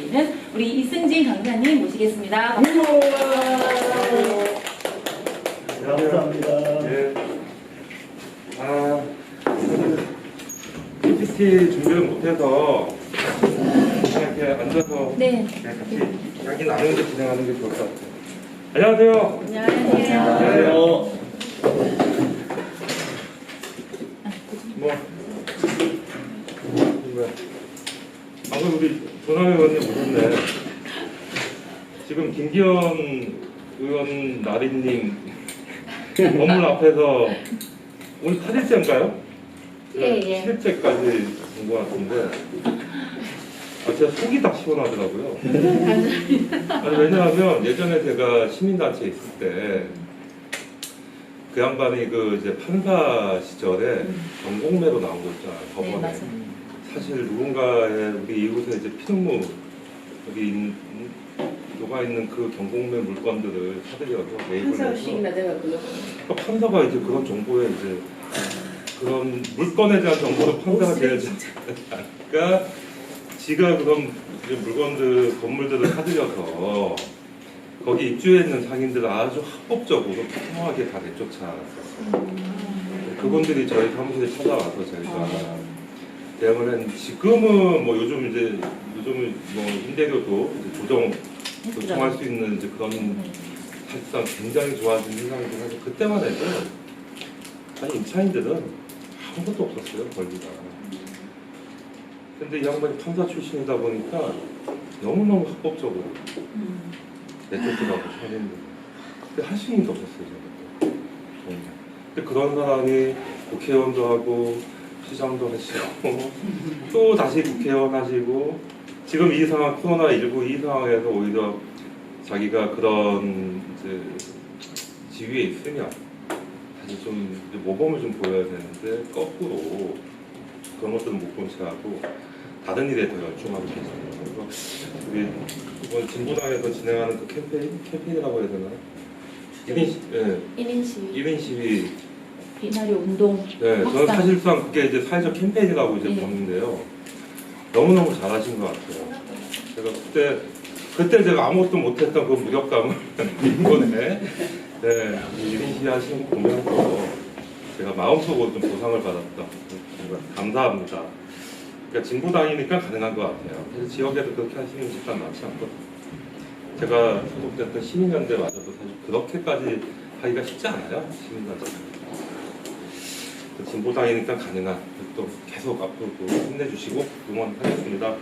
알려드리는 우리 이승진 강사님 모시겠습니다. 감사합니다. 네. PPT 준비를 못해서 그냥 이렇게 앉아서 네. 그냥 같이 이야기 나누면서 진행하는 게 좋을 것 같아요. 안녕하세요. 안녕하세요. 안녕하세요. 뭐야? 방금 우리 조남의 의원님 오셨네. 지금 김기현 의원 나리님 건물 앞에서 오늘 8일째인가요? 예. 7일째까지 온 것 같은데 제가 속이 다 시원하더라고요. 아니, 왜냐하면 예전에 제가 시민단체에 있을 때 그 양반이 그 이제 판사 시절에 전공매로 나온 거 있잖아요. 법원에. 네, 맞아요. 사실 누군가의 우리 이곳에 이제 피눈물 여기 녹아있는 그 경공매 물건들을 사들여서 매입을 해서 그러니까 판사가 이제 그런 정보에 이제 그런 물건에 대한 정보를 판사가 제일 그러니까 지가 그런 이제 물건들 건물들을 사들여서 거기 입주해 있는 상인들을 아주 합법적으로 평범하게 다 내쫓아놨었어요. 그분들이 저희 사무실에 찾아와서 저희가 대응을 했는데 지금은 뭐 요즘은 뭐 임대료도 이제 조정 요청할 수 있는 이제 그런 사실상 굉장히 좋아진 세상이긴 하죠. 그때만 해도 아니 임차인들은 아무것도 없었어요 권리가. 근데 이 양반이 판사 출신이다 보니까 너무너무 합법적으로 내쫓더라고 상인들. 근데 할 수 있는 게 없었어요 저는. 근데 그런 사람이 국회의원도 하고 시장도 하시고 또 다시 국회의원 하시고 지금 이 상황 코로나19 이 상황에서 오히려 자기가 그런 이제 지위에 있으면 사실 좀 이제 모범을 좀 보여야 되는데 거꾸로 그런 것들은 못 본 채하고 다른 일에 더 열중하고 계시네요. 그래서 우리 이번 진보당에서 진행하는 그 캠페인이라고 해야 되나요? 1인 시위 비나리 운동. 네, 저는 사실상 그게 이제 사회적 캠페인이라고 이제 보는데요. 너무너무 잘하신 것 같아요. 제가 그때 제가 아무것도 못했던 그 무력감을 이번에 네, 1인 시위 하시는 거 보면서 제가 마음속으로 좀 보상을 받았다. 감사합니다. 그러니까 진보당이니까 가능한 것 같아요. 그래서 지역에도 그렇게 하시는 집단 많지 않거든요. 제가 소속됐던 시민연대마저도 사실 그렇게까지 하기가 쉽지 않아요. 시민단체. 진보당이니까 가능한 또 계속 앞으로도 힘내주시고 응원하겠습니다.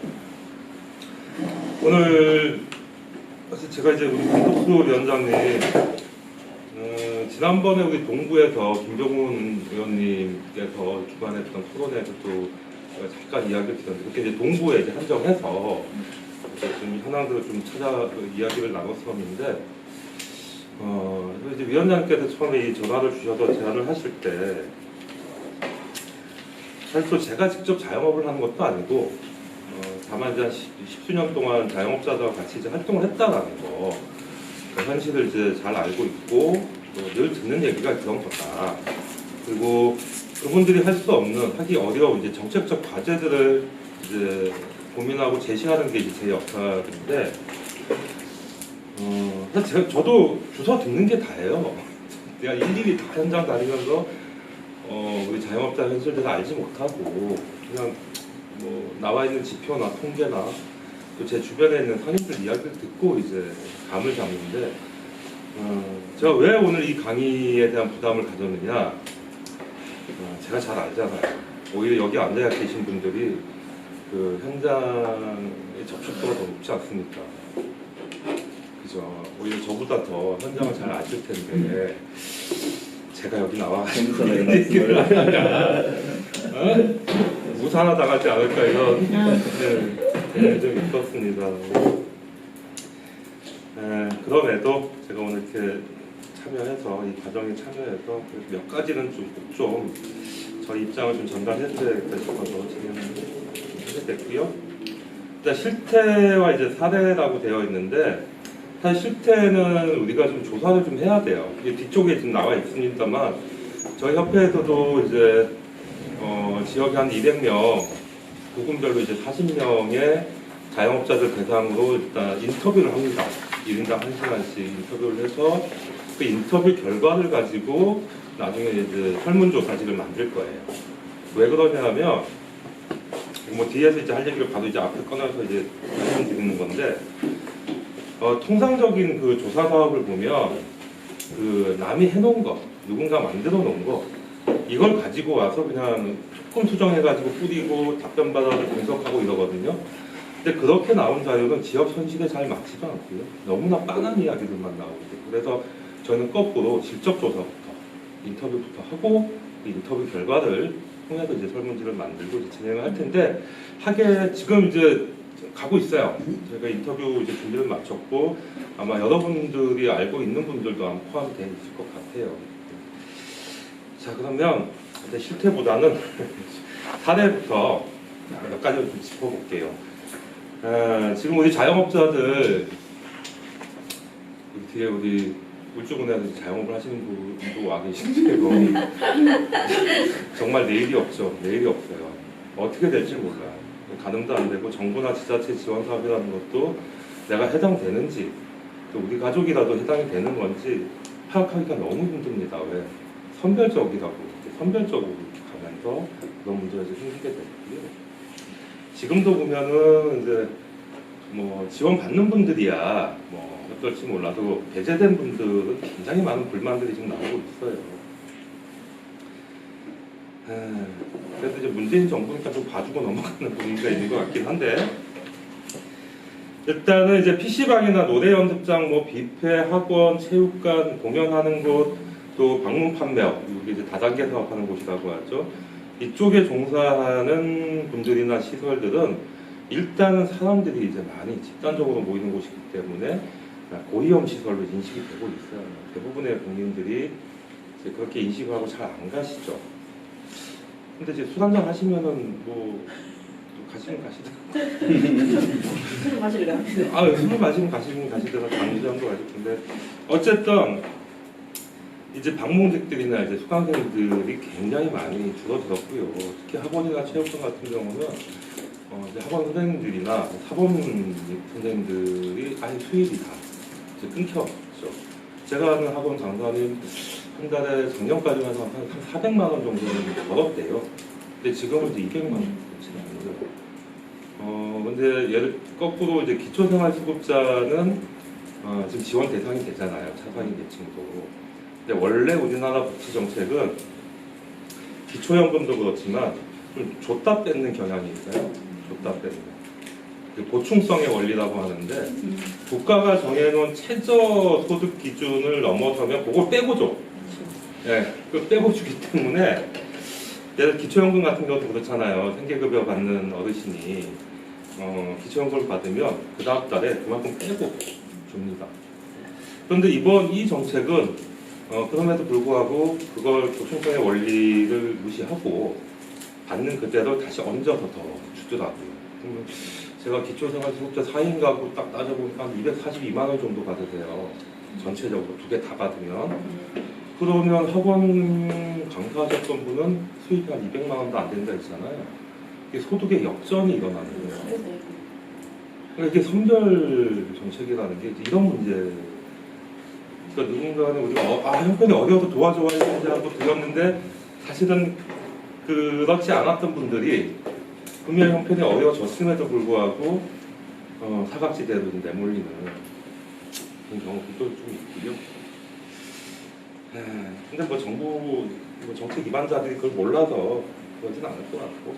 오늘 사실 제가 이제 우리 김덕수 위원장님 지난번에 우리 동부에서 김병훈 의원님께서 주관했던 토론회에서도 제가 잠깐 이야기를 드렸는데 그렇게 이제 동부에 이제 한정해서 좀 현황들을 좀 찾아 이야기를 나눴었는데 이제 위원장님께서 처음에 이 전화를 주셔서 제안을 하실 때 사실 또 제가 직접 자영업을 하는 것도 아니고 다만 이제 한 십수년 동안 자영업자들과 같이 이제 활동을 했다라는 거 그 현실을 이제 잘 알고 있고 늘 듣는 얘기가 그런 거다. 그리고 그분들이 할 수 없는 하기 어려운 이제 정책적 과제들을 이제 고민하고 제시하는 게 이제 제 역할인데 사실 저도 주워 듣는 게 다예요. 내가 일일이 다 현장 다니면서 우리 자영업자 현실들을 알지 못하고 그냥 뭐 나와 있는 지표나 통계나 또 제 주변에 있는 상인들 이야기를 듣고 이제 감을 잡는데 제가 왜 오늘 이 강의에 대한 부담을 가졌느냐 제가 잘 알잖아요. 오히려 여기 앉아 계신 분들이 그 현장의 접촉도가 더 높지 않습니까? 그죠? 오히려 저보다 더 현장을 잘 아실 텐데 제가 여기 나와가지고 얘기를 하다가 무사나 당하지 않을까 이런 좀 있었습니다. 그럼에도 제가 오늘 이렇게 참여해서 이 과정에 참여해서 몇 가지는 좀 저희 입장을 좀 전달해드려야겠다 싶어서 진행을 하게 됐고요. 일단 실태와 이제 사례라고 되어 있는데 사실 실태는 우리가 좀 조사를 좀 해야 돼요. 이게 뒤쪽에 지금 나와 있습니다만 저희 협회에서도 이제 지역에 한 200명 부군별로 이제 40명의 자영업자들 대상으로 일단 인터뷰를 합니다. 1인당 1시간씩 인터뷰를 해서 그 인터뷰 결과를 가지고 나중에 이제 설문조사지를 만들 거예요. 왜 그러냐면 뭐 뒤에서 이제 할 얘기를 바로 이제 앞에 꺼내서 이제 말씀드리는 건데 통상적인 그 조사 사업을 보면 그 남이 해놓은 거, 누군가 만들어 놓은 거 이걸 가지고 와서 그냥 조금 수정해가지고 뿌리고 답변 받아서 분석하고 이러거든요. 근데 그렇게 나온 자료는 지역 현실에 잘 맞지도 않고요. 너무나 빤한 이야기들만 나오거든요. 그래서 저는 거꾸로 실적 조사부터 인터뷰부터 하고 그 인터뷰 결과를 통해서 이제 설문지를 만들고 이제 진행을 할 텐데 하게 지금 이제 가고 있어요. 제가 인터뷰 이제 준비를 마쳤고 아마 여러분들이 알고 있는 분들도 아마 포함되어 있을 것 같아요. 자 그러면 이제 실태보다는 사례부터 몇 가지를 좀 짚어볼게요. 지금 우리 자영업자들 뒤에 우리 울주군에서 자영업을 하시는 분도 와 계신데요. 정말 내일이 없죠. 내일이 없어요. 어떻게 될지 몰라요. 가늠도 안 되고 정부나 지자체 지원 사업이라는 것도 내가 해당되는지 또 우리 가족이라도 해당이 되는 건지 파악하기가 너무 힘듭니다. 왜? 선별적으로 이렇게 가면서 그런 문제가 이제 생기게 됐고요. 지금도 보면은 이제 뭐 지원 받는 분들이야 뭐 어떨지 몰라도 배제된 분들은 굉장히 많은 불만들이 지금 나오고 있어요. 그래서 이제 문재인 정부니까 좀 봐주고 넘어가는 분위기가 있는 것 같긴 한데 일단은 이제 PC방이나 노래 연습장, 뭐 뷔페, 학원, 체육관, 공연하는 곳, 또 방문 판매업, 이게 이제 다단계 사업하는 곳이라고 하죠. 이쪽에 종사하는 분들이나 시설들은 일단은 사람들이 이제 많이 집단적으로 모이는 곳이기 때문에 고위험 시설로 인식이 되고 있어요. 대부분의 국민들이 이제 그렇게 인식하고 잘 안 가시죠. 근데 이제 술 한잔 하시면은 뭐 가시면 가시더라고요. 술 마시러 갑니다. 술을 마시면 가시더라고요. 강의장도 가실 텐데 어쨌든 이제 방문객들이나 이제 수강생들이 굉장히 많이 줄어들었고요. 특히 학원이나 체육관 같은 경우는 이제 학원 선생님들이나 사범 선생님들이 아예 수입이 다 이제 끊겼죠. 제가 하는 학원 강사님 한 달에 작년까지만 해서 한 400만 원 정도는 벌었대요. 근데 지금은 이제 200만 원 그렇지는 않아요. 근데 예를 거꾸로 이제 기초생활수급자는 지금 지원 대상이 되잖아요. 차상위 계층도. 근데 원래 우리나라 복지 정책은 기초연금도 그렇지만 좀 줬다 뺏는 경향이 있어요. 줬다 뺏는. 보충성의 원리라고 하는데 국가가 정해놓은 최저 소득 기준을 넘어서면 그걸 빼고 줘. 네, 그 빼고 주기 때문에 예를 기초연금 같은 경우도 그렇잖아요. 생계급여 받는 어르신이 기초연금을 받으면 그 다음 달에 그만큼 빼고 줍니다. 그런데 이번 이 정책은 그럼에도 불구하고 그걸 보충성의 원리를 무시하고 받는 그대로 다시 얹어서 더 주더라고요. 그러면 제가 기초생활수급자 4인 가구 딱 따져보니까 한 242만 원 정도 받으세요. 전체적으로 두 개 다 받으면. 그러면 학원 강사하셨던 분은 수입이 한 200만 원도 안 된다 했잖아요. 이게 소득의 역전이 일어나는 거예요. 그러니까 이게 선별 정책이라는 게 이런 문제. 그러니까 누군가는 우리가 형편이 어려워서 도와줘야 되는지 하고 들었는데 사실은 그렇지 않았던 분들이 분명 형편이 어려워졌음에도 불구하고 사각지대로 내몰리는 그런 경우도 좀 있고요. 근데 뭐 정부 정책 위반자들이 그걸 몰라서 그러진 않을 것 같고.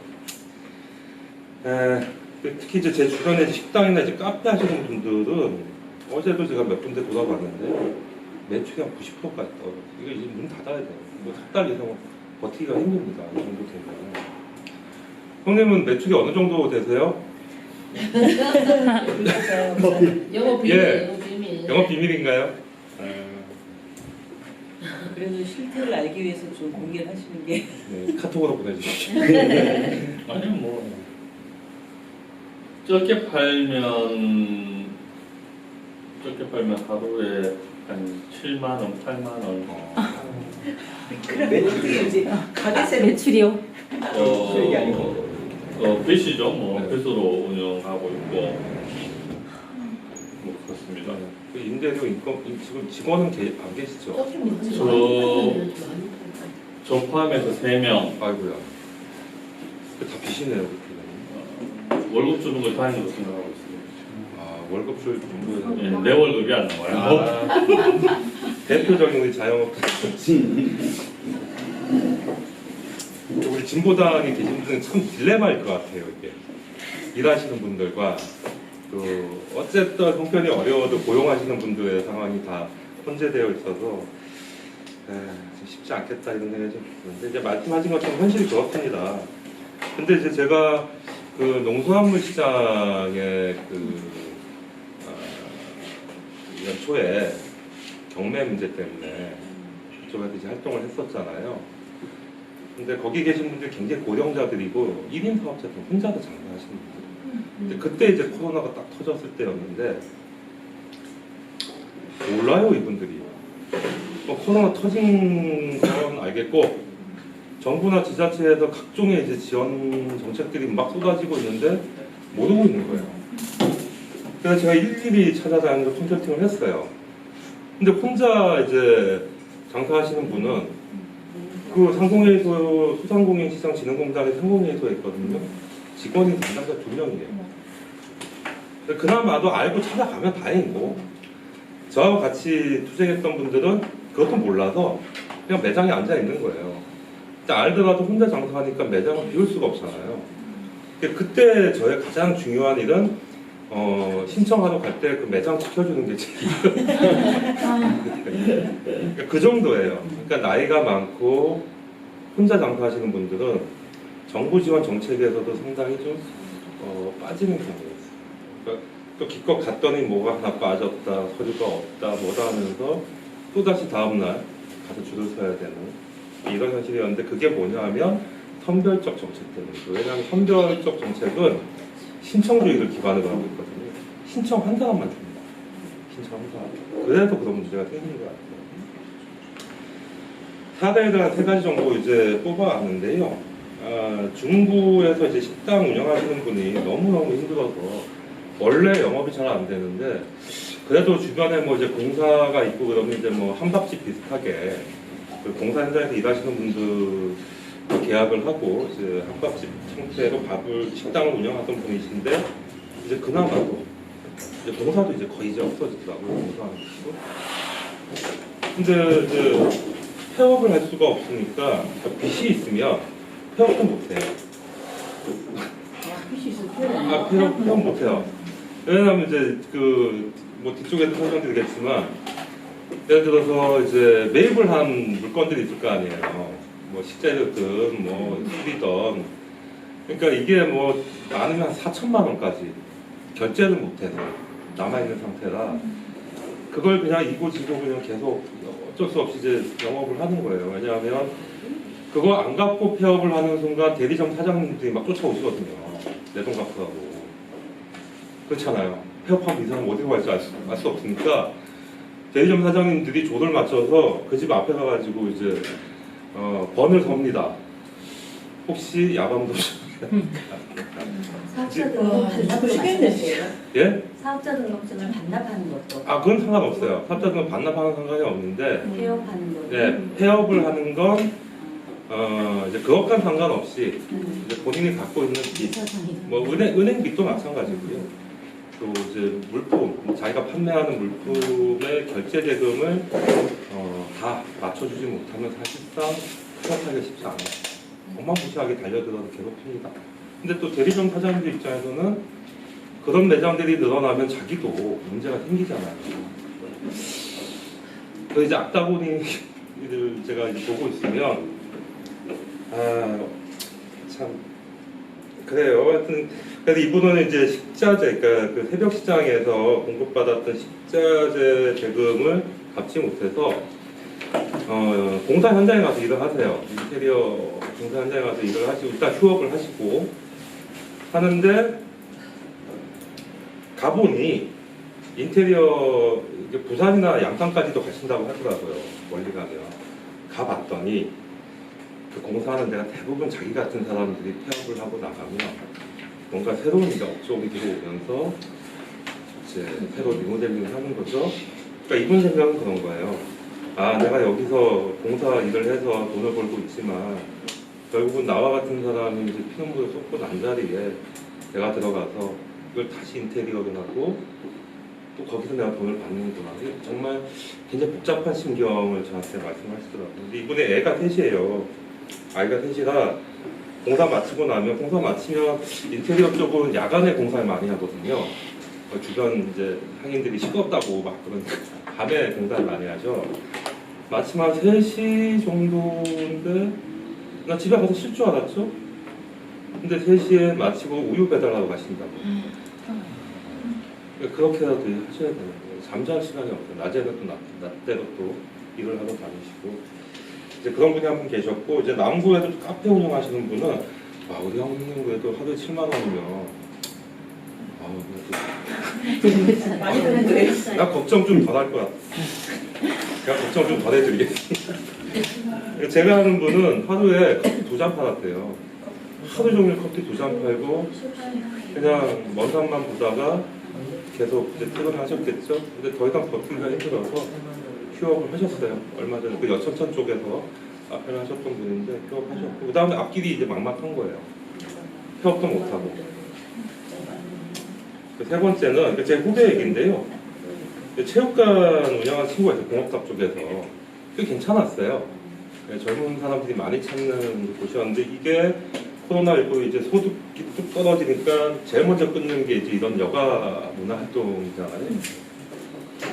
특히 이제 제 주변에 식당이나 이제 카페 하시는 분들은 어제도 제가 몇 군데 돌아봤는데 매출이 한 90%까지 떨어져요. 이거 이제 문 닫아야 돼요. 뭐 석 달 이상 버티기가 힘듭니다. 이 정도 되면. 형님은 매출이 어느 정도 되세요? 영업 비밀. 예. 영업 비밀. 영업 비밀인가요? 그래도 실태를 알기 위해서 좀 공개를 하시는 게. 네, 카톡으로 보내주십시오. 아니요 뭐 적게 팔면 하루에 한 7만 원, 8만 원. 그럼 어떻게 이제 가게세 매출이요? 수익이 아니고. 배시죠. 뭐 네. 배수로 운영하고 있고 뭐 그렇습니다. 그 임대료 인건 지금 직원은 안 계시죠? 저 포함해서 3명 아이고야. 다 빚이네요, 그렇게. 월급 주는 걸 다행으로 생각하고 있습니다. 아, 월급 줄 정도에는. 예, 내 월급이 안 나와요. 아, 대표적인 우리 자영업. 우리 진보당에 계신 분은 참 딜레마일 것 같아요, 이게. 일하시는 분들과 또 어쨌든 형편이 어려워도 고용하시는 분들의 상황이 다 혼재되어 있어서 쉽지 않겠다 이런 생각이 좀 드는데 이제 말씀하신 것처럼 현실이 그렇습니다. 근데 이제 제가 그 농수산물 시장에 연초에 경매 문제 때문에 그쪽에서 이제 활동을 했었잖아요. 근데 거기 계신 분들이 굉장히 고령자들이고 1인 사업자들 혼자서 장사하시는 분들. 근데 그때 이제 코로나가 딱 터졌을 때였는데 몰라요 이분들이. 코로나 터진 건 알겠고 정부나 지자체에서 각종의 이제 지원 정책들이 막 쏟아지고 있는데 모르고 있는 거예요. 그래서 제가 일일이 찾아다니면서 컨설팅을 했어요. 근데 혼자 이제 장사하시는 분은 그 상공회의소 소상공인시장진흥공단의 상공회의소에 있거든요. 직원이 담당자 2명이에요. 그나마도 알고 찾아가면 다행이고 저하고 같이 투쟁했던 분들은 그것도 몰라서 그냥 매장에 앉아 있는 거예요. 알더라도 혼자 장사하니까 매장을 비울 수가 없잖아요. 그때 저의 가장 중요한 일은 신청하러 갈 때 그 매장 지켜주는 게 제일 그 정도예요. 그러니까 나이가 많고 혼자 장사하시는 분들은 정부 지원 정책에서도 상당히 좀 빠지는 경우가 있어요. 그러니까 또 기껏 갔더니 뭐가 하나 빠졌다, 서류가 없다, 뭐다 하면서 또 다시 다음날 가서 줄을 서야 되는 이런 현실이었는데 그게 뭐냐 하면 선별적 정책 때문이죠. 왜냐하면 선별적 정책은 신청주의를 기반으로 하고 있거든요. 신청 한 사람만 줍니다. 신청 한 사람. 그래서 그런 문제가 생기는 것 같아요. 사례에 대한 3가지 정도 이제 뽑아왔는데요. 중부에서 이제 식당 운영하시는 분이 너무너무 힘들어서 원래 영업이 잘 안 되는데 그래도 주변에 뭐 이제 공사가 있고 그러면 이제 뭐 한밥집 비슷하게 그 공사 현장에서 일하시는 분들 계약을 하고 이제 한밥집 형태로 식당을 운영하던 분이신데 이제 그나마도 이제 공사도 이제 거의 이제 없어지더라고요. 공사하는 것도. 근데 이제 폐업을 할 수가 없으니까 빚이 있으면 폐업도 못해요. 폐업 못해요. 왜냐하면 이제 뭐 뒤쪽에도 설명드리겠지만 예를 들어서 이제 매입을 한 물건들이 있을 거 아니에요. 뭐 식재료든 뭐 술이든. 그러니까 이게 뭐 많으면 한 4천만 원까지 결제를 못해서 남아있는 상태라 그걸 그냥 이고지고 그냥 계속 어쩔 수 없이 이제 영업을 하는 거예요. 왜냐하면 그거 안 갚고 폐업을 하는 순간 대리점 사장님들이 막 쫓아오시거든요. 내 돈 갚으라고. 그렇잖아요. 폐업하면 이 사람 어디로 갈지 알 수 없으니까 대리점 사장님들이 조를 맞춰서 그 집 앞에 가가지고 이제 번을 섭니다. 혹시 야밤도 사업자 등록증을 반납하시겠어요? 예? 사업자 등록증을 반납하는 것도 그건 상관없어요. 사업자 등록 반납하는 상관이 없는데 폐업하는 것도 네, 폐업을 하는 건 이제 그것과는 상관없이 이제 본인이 갖고 있는 빚, 뭐 은행 빚도 마찬가지고요. 또 이제 물품, 자기가 판매하는 물품의 결제 대금을 다 맞춰주지 못하면 사실상 폐업하기가 쉽지 않아요. 어마무시하게 달려들어서 괴롭힙니다. 근데 또 대리점 사장님들 입장에서는 그런 매장들이 늘어나면 자기도 문제가 생기잖아요. 그 이제 악다구니를 제가 이제 보고 있으면 참 그래요. 하여튼 그래서 이분은 이제 식자재, 그러니까 그 새벽 시장에서 공급받았던 식자재 대금을 갚지 못해서 공사 현장에 가서 일을 하세요. 인테리어 공사 현장에 가서 일을 하시고 일단 휴업을 하시고 하는데 가보니 인테리어 부산이나 양산까지도 가신다고 하더라고요. 멀리 가면 가봤더니 그 공사하는 데가 대부분 자기 같은 사람들이 폐업을 하고 나가면 뭔가 새로운 이제 업종이 들어오면서 이제 새로 리모델링을 하는 거죠. 그러니까 이분 생각은 그런 거예요. 아, 내가 여기서 공사 일을 해서 돈을 벌고 있지만 결국은 나와 같은 사람이 이제 피눈물을 쏟고 난 자리에 내가 들어가서 이걸 다시 인테리어를 하고 또 거기서 내가 돈을 받는구나. 이게 정말 굉장히 복잡한 심경을 저한테 말씀하시더라고요. 근데 이분의 애가 셋이에요. 아이가 셋이라 공사 마치면 인테리어 쪽은 야간에 공사를 많이 하거든요. 주변 이제 상인들이 시끄럽다고 막 그러니까 밤에 공사를 많이 하죠. 마치면 3시 정도인데 나 집에 가서 쉴 줄 알았죠? 근데 3시에 마치고 우유 배달하고 가신다고. 그렇게라도 하셔야 되는 거예요. 잠잘 시간이 없어요. 낮에는 또 낮대로 또 일을 하러 다니시고 이제 그런 분이 한 분 계셨고 이제 남구에도 카페 운영하시는 분은 아, 우리 형님 그래도 하루에 7만 원이면 많이 드는 거예요. 나 걱정 좀 덜 할 거야. 제가 걱정 좀 덜 해드리겠습니다. 제가 하는 분은 하루에 커피 2잔 팔았대요. 하루 종일 커피 2잔 팔고 그냥 먼 산만 보다가 계속 이제 퇴근하셨겠죠. 근데 더 이상 버티기가 힘들어서 휴업을 하셨어요. 얼마 전에 그 여천천 쪽에서 앞에를 하셨던 분인데 휴업하셨고 그 다음에 앞길이 이제 막막한 거예요. 휴업도 못하고. 세 번째는 제 후배 얘기인데요. 체육관 운영하는 친구가 있어요. 공업탑 쪽에서. 꽤 괜찮았어요. 젊은 사람들이 많이 찾는 곳이었는데 이게 코로나19 이제 소득이 뚝 떨어지니까 제일 먼저 끊는 게 이제 이런 여가 문화 활동이잖아요.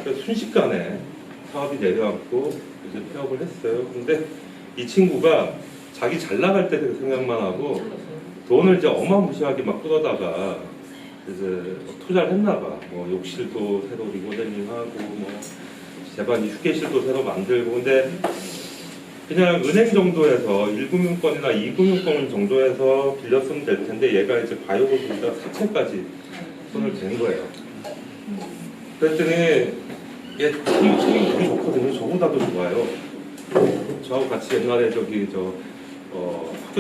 그래서 순식간에 사업이 내려앉고 이제 폐업을 했어요. 근데 이 친구가 자기 잘 나갈 때 생각만 하고 돈을 이제 어마무시하게 막 끌어다가 이제 투자를 했나 봐. 뭐 욕실도 새로 리모델링하고 뭐 제반 휴게실도 새로 만들고 근데 그냥 은행 정도에서 1금융권이나 2금융권 정도에서 빌렸으면 될 텐데 얘가 이제 바이오고보다 사채까지 손을 댄 거예요. 그랬더니 얘 책임이 되게 좋거든요. 저보다도 좋아요. 저하고 같이 옛날에 학교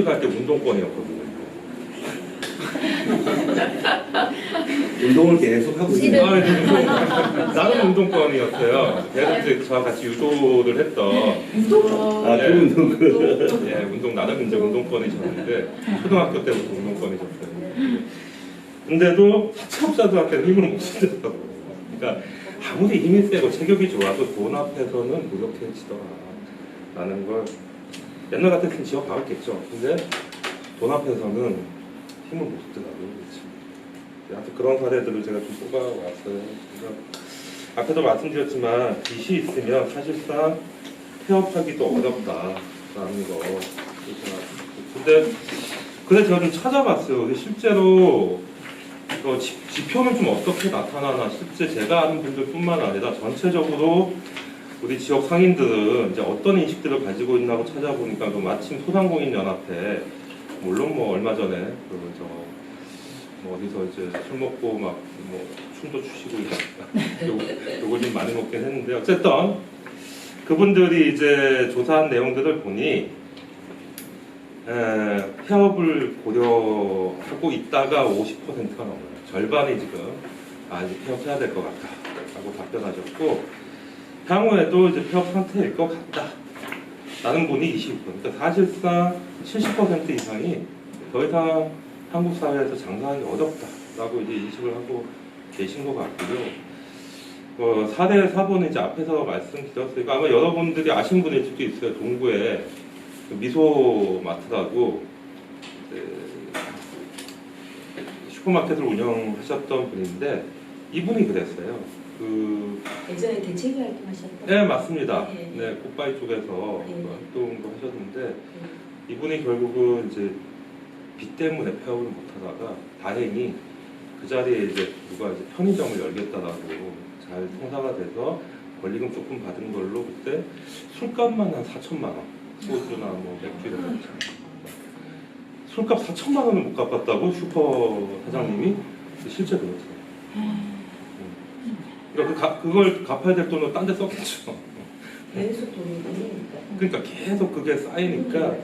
갈 때 운동권이었거든요. 운동을 계속 하고 있는 나는 운동권이었어요. 걔는 이제 저와 같이 유도를 했던 나는 이제 운동권이셨는데 초등학교 때부터 운동권이셨어요. 근데도 사채업자들한테는 힘을 못 쓰더라고요. 그러니까 아무리 힘이 세고 체격이 좋아도 돈 앞에서는 무력해지더라 라는 걸 옛날 같았으면 지어 박았겠죠. 근데 돈 앞에서는 힘을 못 쓰더라고요. 하여튼 그런 사례들을 제가 좀 뽑아왔어요. 그래서 앞에도 말씀드렸지만 빚이 있으면 사실상 폐업하기도 어렵다라는 거. 근데 제가 좀 찾아봤어요. 실제로 지표는 좀 어떻게 나타나나 실제 제가 아는 분들뿐만 아니라 전체적으로 우리 지역 상인들은 이제 어떤 인식들을 가지고 있나고 찾아보니까 마침 소상공인연합회 물론 뭐 얼마 전에 어디서 이제 술 먹고 막 춤도 추시고 요걸 좀 많이 먹긴 했는데 어쨌든 그분들이 이제 조사한 내용들을 보니 폐업을 고려하고 있다가 50%가 넘어요. 절반이 지금 이제 폐업해야 될 것 같다 라고 답변하셨고 향후에도 이제 폐업 상태일 것 같다 라는 분이 20%. 그러니까 사실상 70% 이상이 더 이상 한국 사회에서 장사하기 어렵다라고 이제 인식을 하고 계신 것 같고요. 사례 4번은 이제 앞에서 말씀드렸어요. 아마 여러분들이 아시는 분일 수도 있어요. 동구에 미소마트라고 슈퍼마켓을 운영하셨던 분인데 이분이 그랬어요. 예전에 대책위 활동하셨던. 네, 맞습니다. 네. 네, 꽃바이 쪽에서 네. 활동도 하셨는데 이분이 결국은 이제 빚 때문에 폐업을 못하다가 다행히 그 자리에 이제 누가 이제 편의점을 열겠다라고 잘 통사가 돼서 권리금 조금 받은 걸로 그때 술값만 한 4천만 원, 소주나 뭐 맥주 이런 거 술값 4천만 원을 못 갚았다고 슈퍼 사장님이 실제 그렇더라고요. 그러니까 그걸 갚아야 될 돈을 딴 데 썼겠죠. 계속 돈이 들리니까. 그러니까 계속 그게 쌓이니까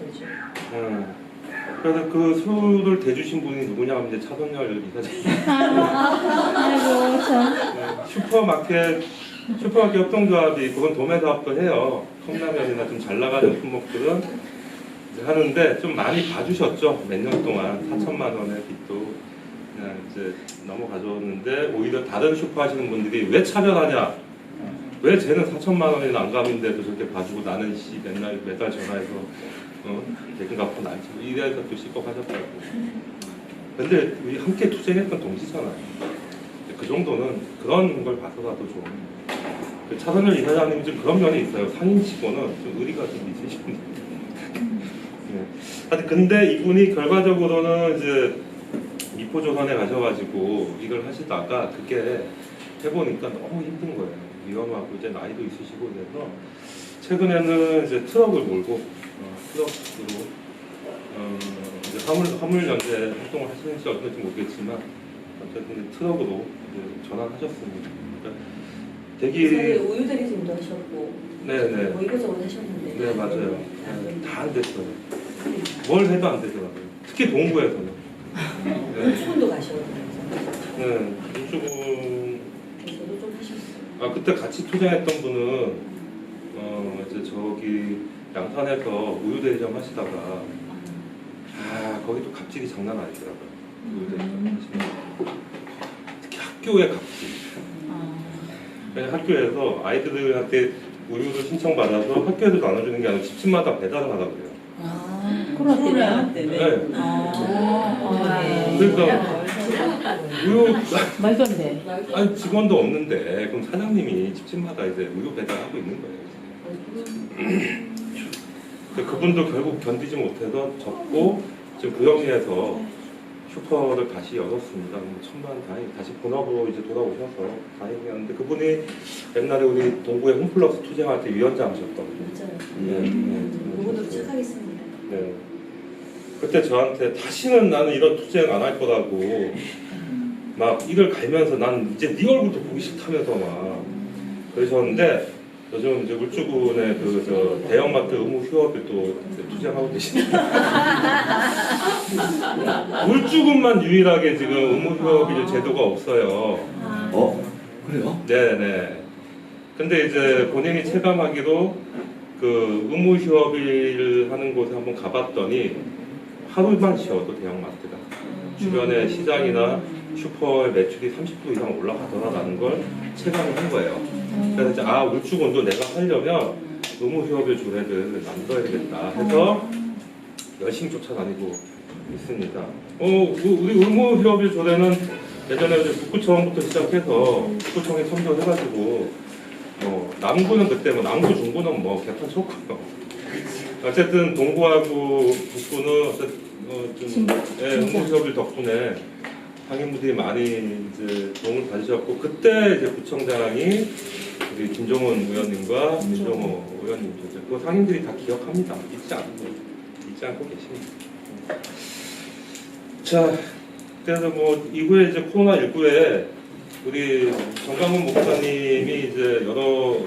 그래서 그 술을 대주신 분이 누구냐 하면 이제 차선열 이사장님. 아이고 참. 슈퍼마켓 협동조합이 그건 도매 사업도 해요. 컵라면이나 좀 잘 나가는 품목들은 이제 하는데 좀 많이 봐주셨죠. 몇 년 동안 4천만 원의 빚도 그냥 이제 넘어가줬는데 오히려 다른 슈퍼 하시는 분들이 왜 차별하냐? 왜 쟤는 4천만 원이 난감인데도 저렇게 봐주고 나는 맨날 매달 전화해서 대금 갚고 날지 이래서 또 씹어가셨다고. 근데 우리 함께 투쟁했던 동지잖아요. 그 정도는 그런 걸 봐서라도 좀. 차선열 이사장님이 좀 그런 면이 있어요. 상인 치고는 좀 의리가 좀 있으신 분. 하여튼 근데 이분이 결과적으로는 이제 미포조선에 가셔가지고 이걸 하시다가 그게 해보니까 너무 힘든 거예요. 위험하고 이제 나이도 있으시고 그래서 최근에는 이제 트럭을 몰고 트럭으로 이제 화물 연재 활동을 하시는지 어떤지 모르겠지만 어쨌든 트럭으로 이제 전환하셨습니다. 그러니까 되게 우유 대리점도 하셨고, 네네. 뭐 이것저것 하셨는데. 네 맞아요. 다 안 됐어요. 뭘 해도 안 되더라고요. 특히 동구에서는. 네. 우측도 가셔도 네, 이쪽은 저도 좀 하셨어요. 그때 같이 투쟁했던 분은 이제 저기 양산에서 우유 대리점 하시다가 거기도 갑질이 장난 아니더라고요. 우유 대리점 하시면 특히 학교의 갑질. 그냥 학교에서 아이들한테 우유를 신청받아서 학교에서 나눠주는 게 아니라 집집마다 배달을 하라고 그래요. 코로나 때문에. 네. 네. 그러니까 우유 말도 안 돼. 아니 직원도 없는데 그럼 사장님이 집집마다 이제 우유 배달하고 있는 거예요. 그분도 결국 견디지 못해서 접고 지금 구역리에서 슈퍼를 다시 열었습니다. 천만 다행 다시 본업으로 이제 돌아오셔서 다행이었는데 그분이 옛날에 우리 동구의 홈플러스 투쟁할 때 위원장 하셨던 맞아요. 네. 그분도 착하겠습니다. 네. 그때 저한테 다시는 나는 이런 투쟁 안 할 거라고 막 이걸 갈면서 난 이제 네 얼굴도 보기 싫다면서 막 그러셨는데 요즘 이제 울주군의 그 대형마트 의무 휴업을 또 투쟁하고 계십니다. 울주군만 유일하게 지금 의무 휴업일 제도가 없어요. 그래요? 네네. 근데 이제 본인이 체감하기로 그 의무 휴업일 하는 곳에 한번 가봤더니 하루만 쉬어도 대형마트가 주변의 시장이나 슈퍼의 매출이 30% 이상 올라가더라라는 걸 체감을 한 거예요. 그래서 이제 울주군도 내가 하려면 의무 휴업일 조례를 만들어야 되겠다 해서 열심히 쫓아다니고 있습니다. 우리 의무 휴업일 조례는 예전에 이제 북구청부터 시작해서 북구청에 선정해가지고 남구는 그때 남구 중구는 개판 쳤고요. 어쨌든 동구하고 북구는 어쨌든 의무 휴업일 덕분에 상인분들이 많이 이제 도움을 받으셨고 그때 이제 구청장이 우리 김종원 의원님과 민종호 의원님이죠. 그 상인들이 다 기억합니다. 잊지 않고 계십니다. 자, 그래서 이후에 이제 코로나 19에 우리 정강훈 목사님이 이제 여러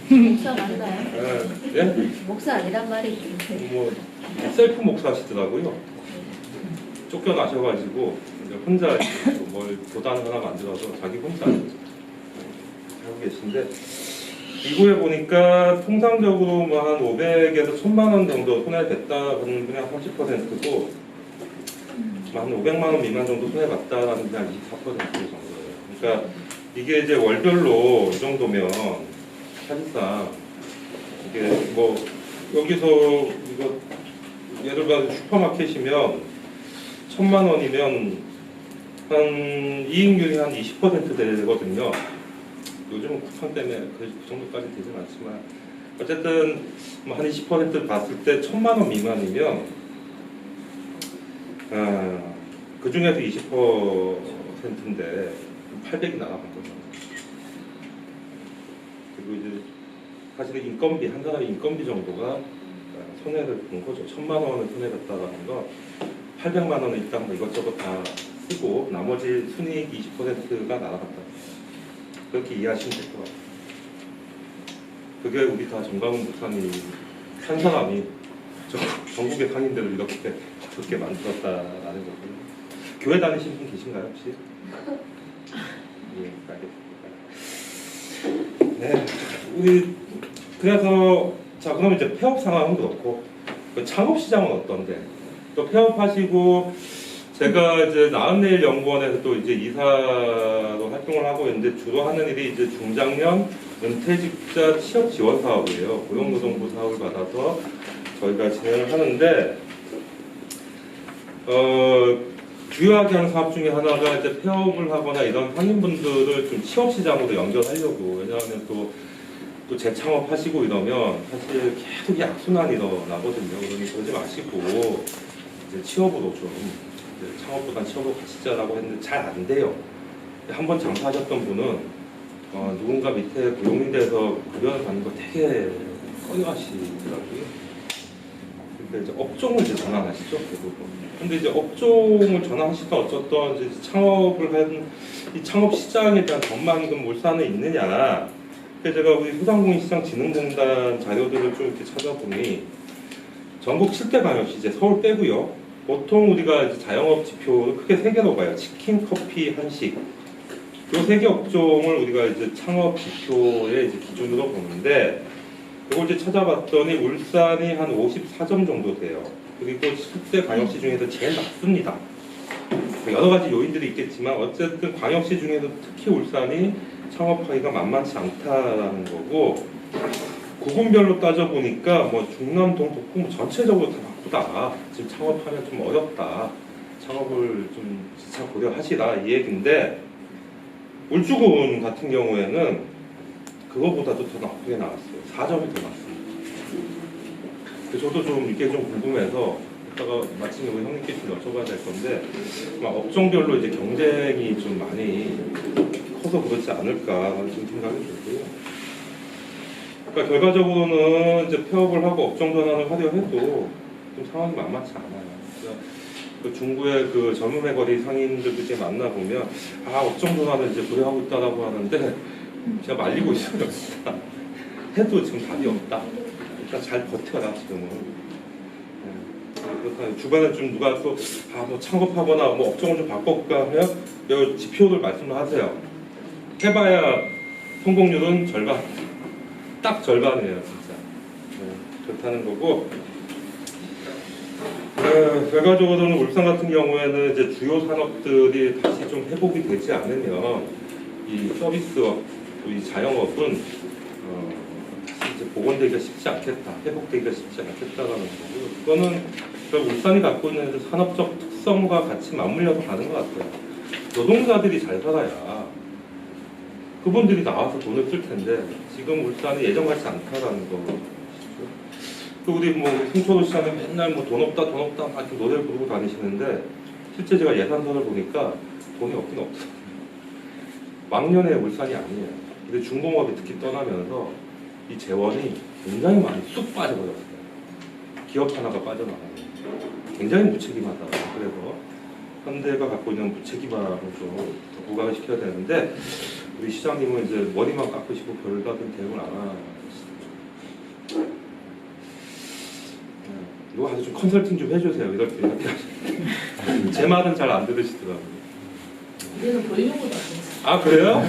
목사 맞나요? 예? 목사 아니란 말이지. 셀프 목사시더라고요. 쫓겨나셔가지고 이제 혼자 뭘 도단 하나 만들어서 자기 혼자 하고 계신데 이후에 보니까 통상적으로 한 500에서 1000만 원 정도 손해됐다는 분이 한 30%고 한 500만 원 미만 정도 손해봤다는 분이 한 24% 정도예요. 그러니까 이게 이제 월별로 이 정도면 사실상 이게 여기서 이거 예를 들어 슈퍼마켓이면 1000만 원이면 한 이익률이 한 20% 되거든요. 요즘은 쿠팡 때문에 그 정도까지 되진 않지만 어쨌든 한 20% 봤을 때 1000만 원 미만이면 그 중에서 20%인데 800이 나가는 거죠. 그리고 이제 사실 인건비 한 사람의 인건비 정도가 손해를 본 거죠. 1000만 원을 손해봤다라는 거. 800만 원은 일단 이것저것 다 쓰고 나머지 순이익 20%가 날아갔다. 그렇게 이해하시면 될 것 같아요. 그게 우리 다 정강훈 목사님 한 사람이 저 전국의 상인들을 이렇게 그렇게 만들었다라는 거죠. 교회 다니시는 분 계신가요 혹시? 예, 알겠습니다. 네, 우리 그래서 자 그럼 이제 폐업 상황은 그렇고 창업 시장은 어떤데? 또 폐업하시고 제가 이제 나은내일 연구원에서 또 이제 이사로 활동을 하고 있는데 주로 하는 일이 이제 중장년 은퇴직자 취업 지원 사업이에요. 고용노동부 사업을 받아서 저희가 진행을 하는데 주요하게 하는 사업 중에 하나가 이제 폐업을 하거나 이런 상인분들을 좀 취업 시장으로 연결하려고. 왜냐하면 또 재창업하시고 이러면 사실 계속 약순환이 일어나거든요. 그러니 그러지 마시고 이제 취업으로 좀 이제 창업보단 취업으로 가시자라고 했는데 잘 안 돼요. 한번 장사하셨던 분은 누군가 밑에 고용인대에서 급여를 받는 거 되게 꺼려하시더라고요. 그러니까 이제 업종을 이제 전환하시죠, 대부분. 근데 이제 업종을 전환하시다 어쨌든 이제 창업을 한 이 창업 시장에 대한 전망이 좀 울산에 있느냐. 그래서 제가 우리 소상공인시장진흥공단 자료들을 좀 이렇게 찾아보니 전국 7대 광역시 이제 서울 빼고요. 보통 우리가 이제 자영업 지표를 크게 세 개로 봐요. 치킨, 커피, 한식. 이 세 개 업종을 우리가 이제 창업 지표의 이제 기준으로 보는데 이걸 이제 찾아봤더니 울산이 한 54점 정도 돼요. 그리고 10대 광역시 중에서 제일 낮습니다. 여러 가지 요인들이 있겠지만 어쨌든 광역시 중에서 특히 울산이 창업하기가 만만치 않다라는 거고 구군별로 따져보니까 뭐 중남, 동북, 뭐 전체적으로 다 바쁘다. 지금 창업하면 좀 어렵다. 창업을 좀 진짜 고려하시라 이 얘기인데 울주군 같은 경우에는 그거보다도 더 나쁘게 나왔어요. 4점이 더 났습니다. 저도 좀 이게 좀 궁금해서 이따가 마침 우리 형님께 좀 여쭤봐야 될 건데 업종별로 이제 경쟁이 좀 많이 커서 그렇지 않을까 좀 생각이 들고요. 그러니까 결과적으로는 이제 폐업을 하고 업종 전환을 하려 해도 좀 상황이 만만치 않아요. 그러니까 그 중구의 그 젊음의 거리 상인들께 만나보면 업종 전환을 이제 고려하고 있다라고 하는데 제가 말리고 있어요. 해도 지금 답이 없다. 일단 잘 버텨라 지금은. 그렇다. 주변에 좀 누가 또 뭐 창업하거나 뭐 업종을 좀 바꿔볼까 하면 이 지표를 말씀을 하세요. 해봐야 성공률은 절반, 딱 절반이에요 진짜. 그렇다는 거고. 결과적으로는 울산 같은 경우에는 이제 주요 산업들이 다시 좀 회복이 되지 않으면 이 서비스업, 이 자영업은 다시 이제 복원되기가 쉽지 않겠다, 회복되기가 쉽지 않겠다라는 거고, 이거는 울산이 갖고 있는 산업적 특성과 같이 맞물려서 가는 것 같아요. 노동자들이 잘 살아야 그분들이 나와서 돈을 쓸 텐데 지금 울산이 예전 같지 않다라는 거. 또 우리 뭐 승초도 시장에 맨날 뭐 돈 없다 막 이렇게 노래를 부르고 다니시는데 실제 제가 예산서를 보니까 돈이 없긴 없어요. 왕년의 울산이 아니에요. 근데 중공업이 특히 떠나면서 이 재원이 굉장히 많이 쑥 빠져버렸어요. 기업 하나가 빠져나가요. 굉장히 무책임하다. 그래서 현대가 갖고 있는 무책임함을 좀 부각을 시켜야 되는데 우리 시장님은 이제 머리만 깎으시고 별다른 대응을 안 하시죠. 이거 아주 좀 컨설팅 좀 해주세요. 이렇게 제 말은 잘 안 들으시더라고요. 이제는 보이는 것도 아 그래요?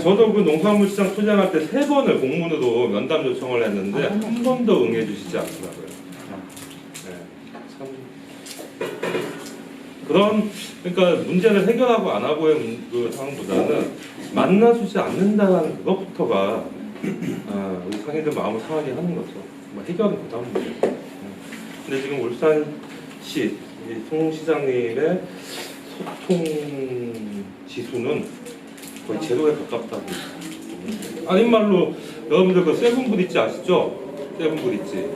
저도 그 농산물 시장 투자할 때 3번을 공문으로 면담 요청을 했는데 한 번도 응해주시지 않더라고요. 네, 참 그런 그러니까 문제를 해결하고 안 하고의 그 상황보다는 만나주지 않는다는 그것부터가 우리 상인들 마음을 상하게 하는 거죠. 뭐 해결은 그 다음 문제. 근데 지금 울산시 송 시장님의 소통 지수는 거의 제로에 가깝다고. 아닌 말로 여러분들 그 세븐브릿지 아시죠? 세븐브릿지.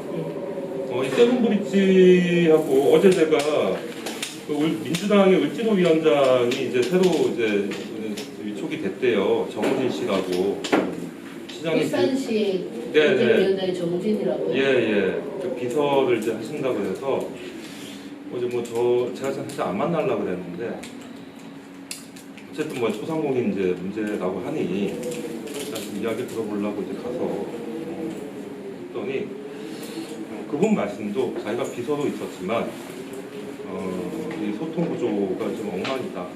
이 세븐브릿지하고 어제 제가 그 민주당의 을지로위원장이 이제 새로 이제 위촉이 됐대요. 정우진 씨라고. 시장님. 울산시 네네. 위원장이 정진이라고요? 예. 그 비서를 이제 하신다고 해서 어제 제가 사실 안 만나려고 그랬는데 어쨌든 소상공인 이제 문제라고 하니 일단 좀 이야기 들어보려고 이제 가서 했더니 그분 말씀도 자기가 비서도 있었지만 이 소통 구조가 좀 엉망이다.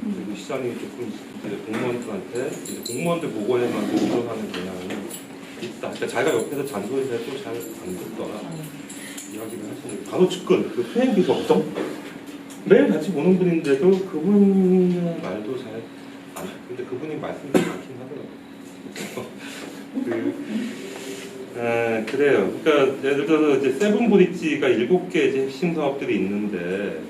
그리고 시장이 조금 이제 공무원들한테 이제 공무원들 보고에만 의존하는 경향이 있다. 그러니까 자기가 옆에서 잔소리를 해도 잘 안 듣더라. 이야기를 하시는 바로 측근 그 수행비서부터 매일 같이 보는 분인데도 그분 말도 잘 안. 근데 그분이 말씀이 많긴 하더라고요. 그래요. 그러니까 예를 들어서 이제 세븐브릿지가 7개 이제 핵심 사업들이 있는데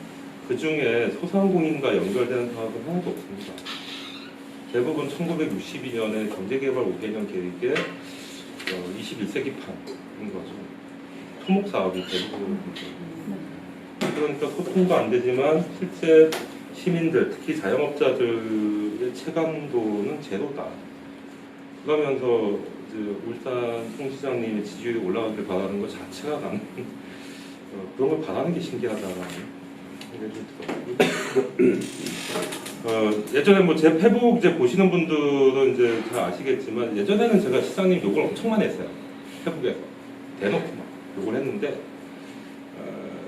그 중에 소상공인과 연결되는 사업은 하나도 없습니다. 대부분 1962년에 경제개발 5개년 계획에 21세기판인 거죠. 토목 사업이 대부분입니다. 그러니까 소통도 안 되지만 실제 시민들, 특히 자영업자들의 체감도는 제로다. 그러면서 이제 울산 송 시장님의 지지율이 올라가길 바라는 것 자체가 나는 그런 걸 바라는 게 신기하다라는 생각이 들더라고요. 예전에 뭐 제 페북 이제 보시는 분들은 이제 잘 아시겠지만 예전에는 제가 시장님 욕을 엄청 많이 했어요. 페북에서 대놓고 막 욕을 했는데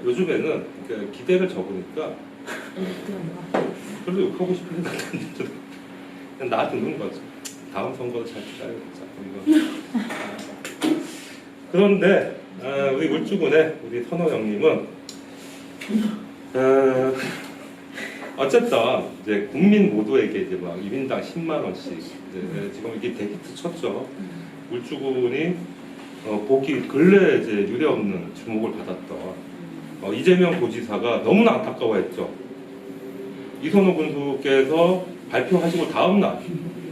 요즘에는 그러니까 기대를 적으니까 별로 욕하고 싶은 생각이 안 들어요. 그냥 놔두는 거죠. 다음 선거를 잘 기다려보자. 그런데 우리 울주군의 우리 선호 형님은 어쨌든 이제 국민 모두에게 이제 막 1인당 10만 원씩 이제 지금 이게 대히트 쳤죠. 울주군이 보기 근래 이제 유례없는 주목을 받았던 이재명 도지사가 너무나 안타까워했죠. 이선호 군수께서 발표하시고 다음 날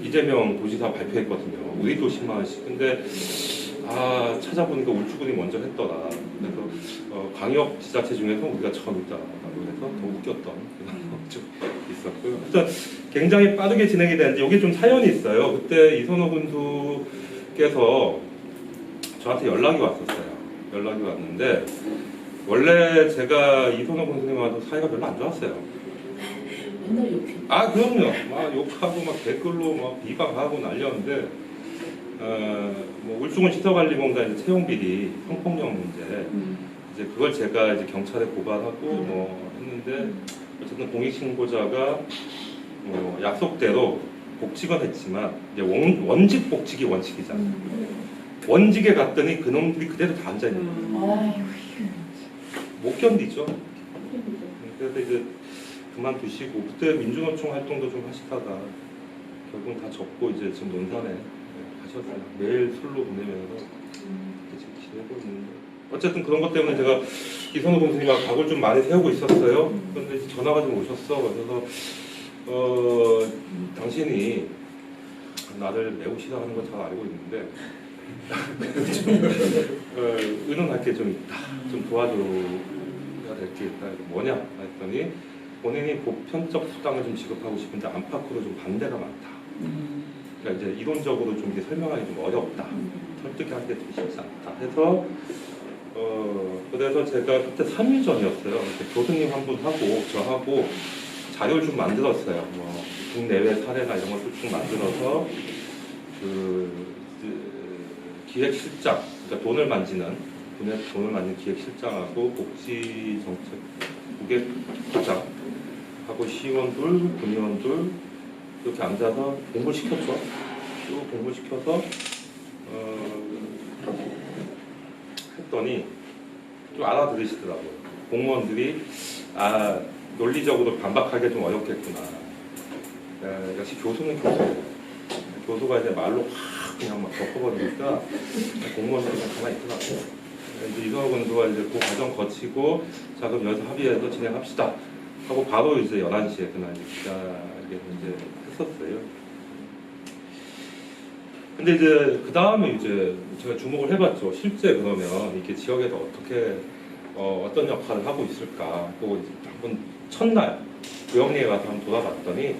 이재명 도지사 발표했거든요. 우리도 10만 원씩. 근데 찾아보니까 울주군이 먼저 했더라. 그래서 광역 지자체 중에서 우리가 처음이다라고 해서 더 웃겼던 좀 있었고요. 일단 굉장히 빠르게 진행이 되는데 여기 좀 사연이 있어요. 그때 이선호 군수께서 저한테 연락이 왔었어요. 연락이 왔는데 원래 제가 이선호 군수님하고 사이가 별로 안 좋았어요. 맨날 욕해. 그럼요. 막 욕하고 막 댓글로 막 비방하고 난리였는데 뭐 울주군 시설관리공단 이제 채용 비리 성폭력 문제 이제 그걸 제가 이제 경찰에 고발하고 뭐 했는데 어쨌든 공익신고자가 약속대로 복직은 했지만 이제 원직 복직이 원칙이잖아요. 원직에 갔더니 그놈들이 그대로 다 앉아 있는 거예요. 못 견디죠. 그래서 이제 그만두시고 그때 민주노총 활동도 좀 하시다가 결국은 다 접고 이제 지금 논산에 가셨어요. 매일 술로 보내면서 지금 지내고 있는데 어쨌든 그런 것 때문에 제가 이선호 군수님하고 각을 좀 많이 세우고 있었어요. 그런데 이제 전화가 좀 오셨어. 그래서 당신이 나를 매우 싫어하는 건 잘 알고 있는데 의논할 게 좀 있다. 좀 도와줘야 될 게 있다. 뭐냐? 했더니 본인이 보편적 수당을 좀 지급하고 싶은데 안팎으로 좀 반대가 많다. 그러니까 이제 이론적으로 좀 이게 설명하기 좀 어렵다. 설득하기 좀 쉽지 않다. 해서 그래서 제가 그때 3일 전이었어요. 교수님 한 분 하고 저하고 자료를 좀 만들었어요. 뭐 국내외 사례나 이런 것도 좀 만들어서 기획실장, 그러니까 돈을 만지는 기획실장하고 복지정책 부계과장하고 시의원들, 군의원들 이렇게 앉아서 공부를 시켰죠. 쭉 공부를 시켜서 했더니 좀 알아들으시더라고요. 공무원들이 논리적으로 반박하기 좀 어렵겠구나. 역시 교수는 교수가 이제 말로 확 그냥 막 덮어버리니까 공무원들이 그냥 가만히 있더라고요. 이제 이선호 군수가 이제 그 과정 거치고 자 그럼 여기서 합의해서 진행합시다 하고 바로 이제 11시에 그날 기자회견 이제 했었어요. 근데 이제 그 다음에 이제 제가 주목을 해봤죠. 실제 그러면 이렇게 지역에서 어떻게 어떤 역할을 하고 있을까. 또 이제 한번 첫날 구역리에 가서 한번 돌아봤더니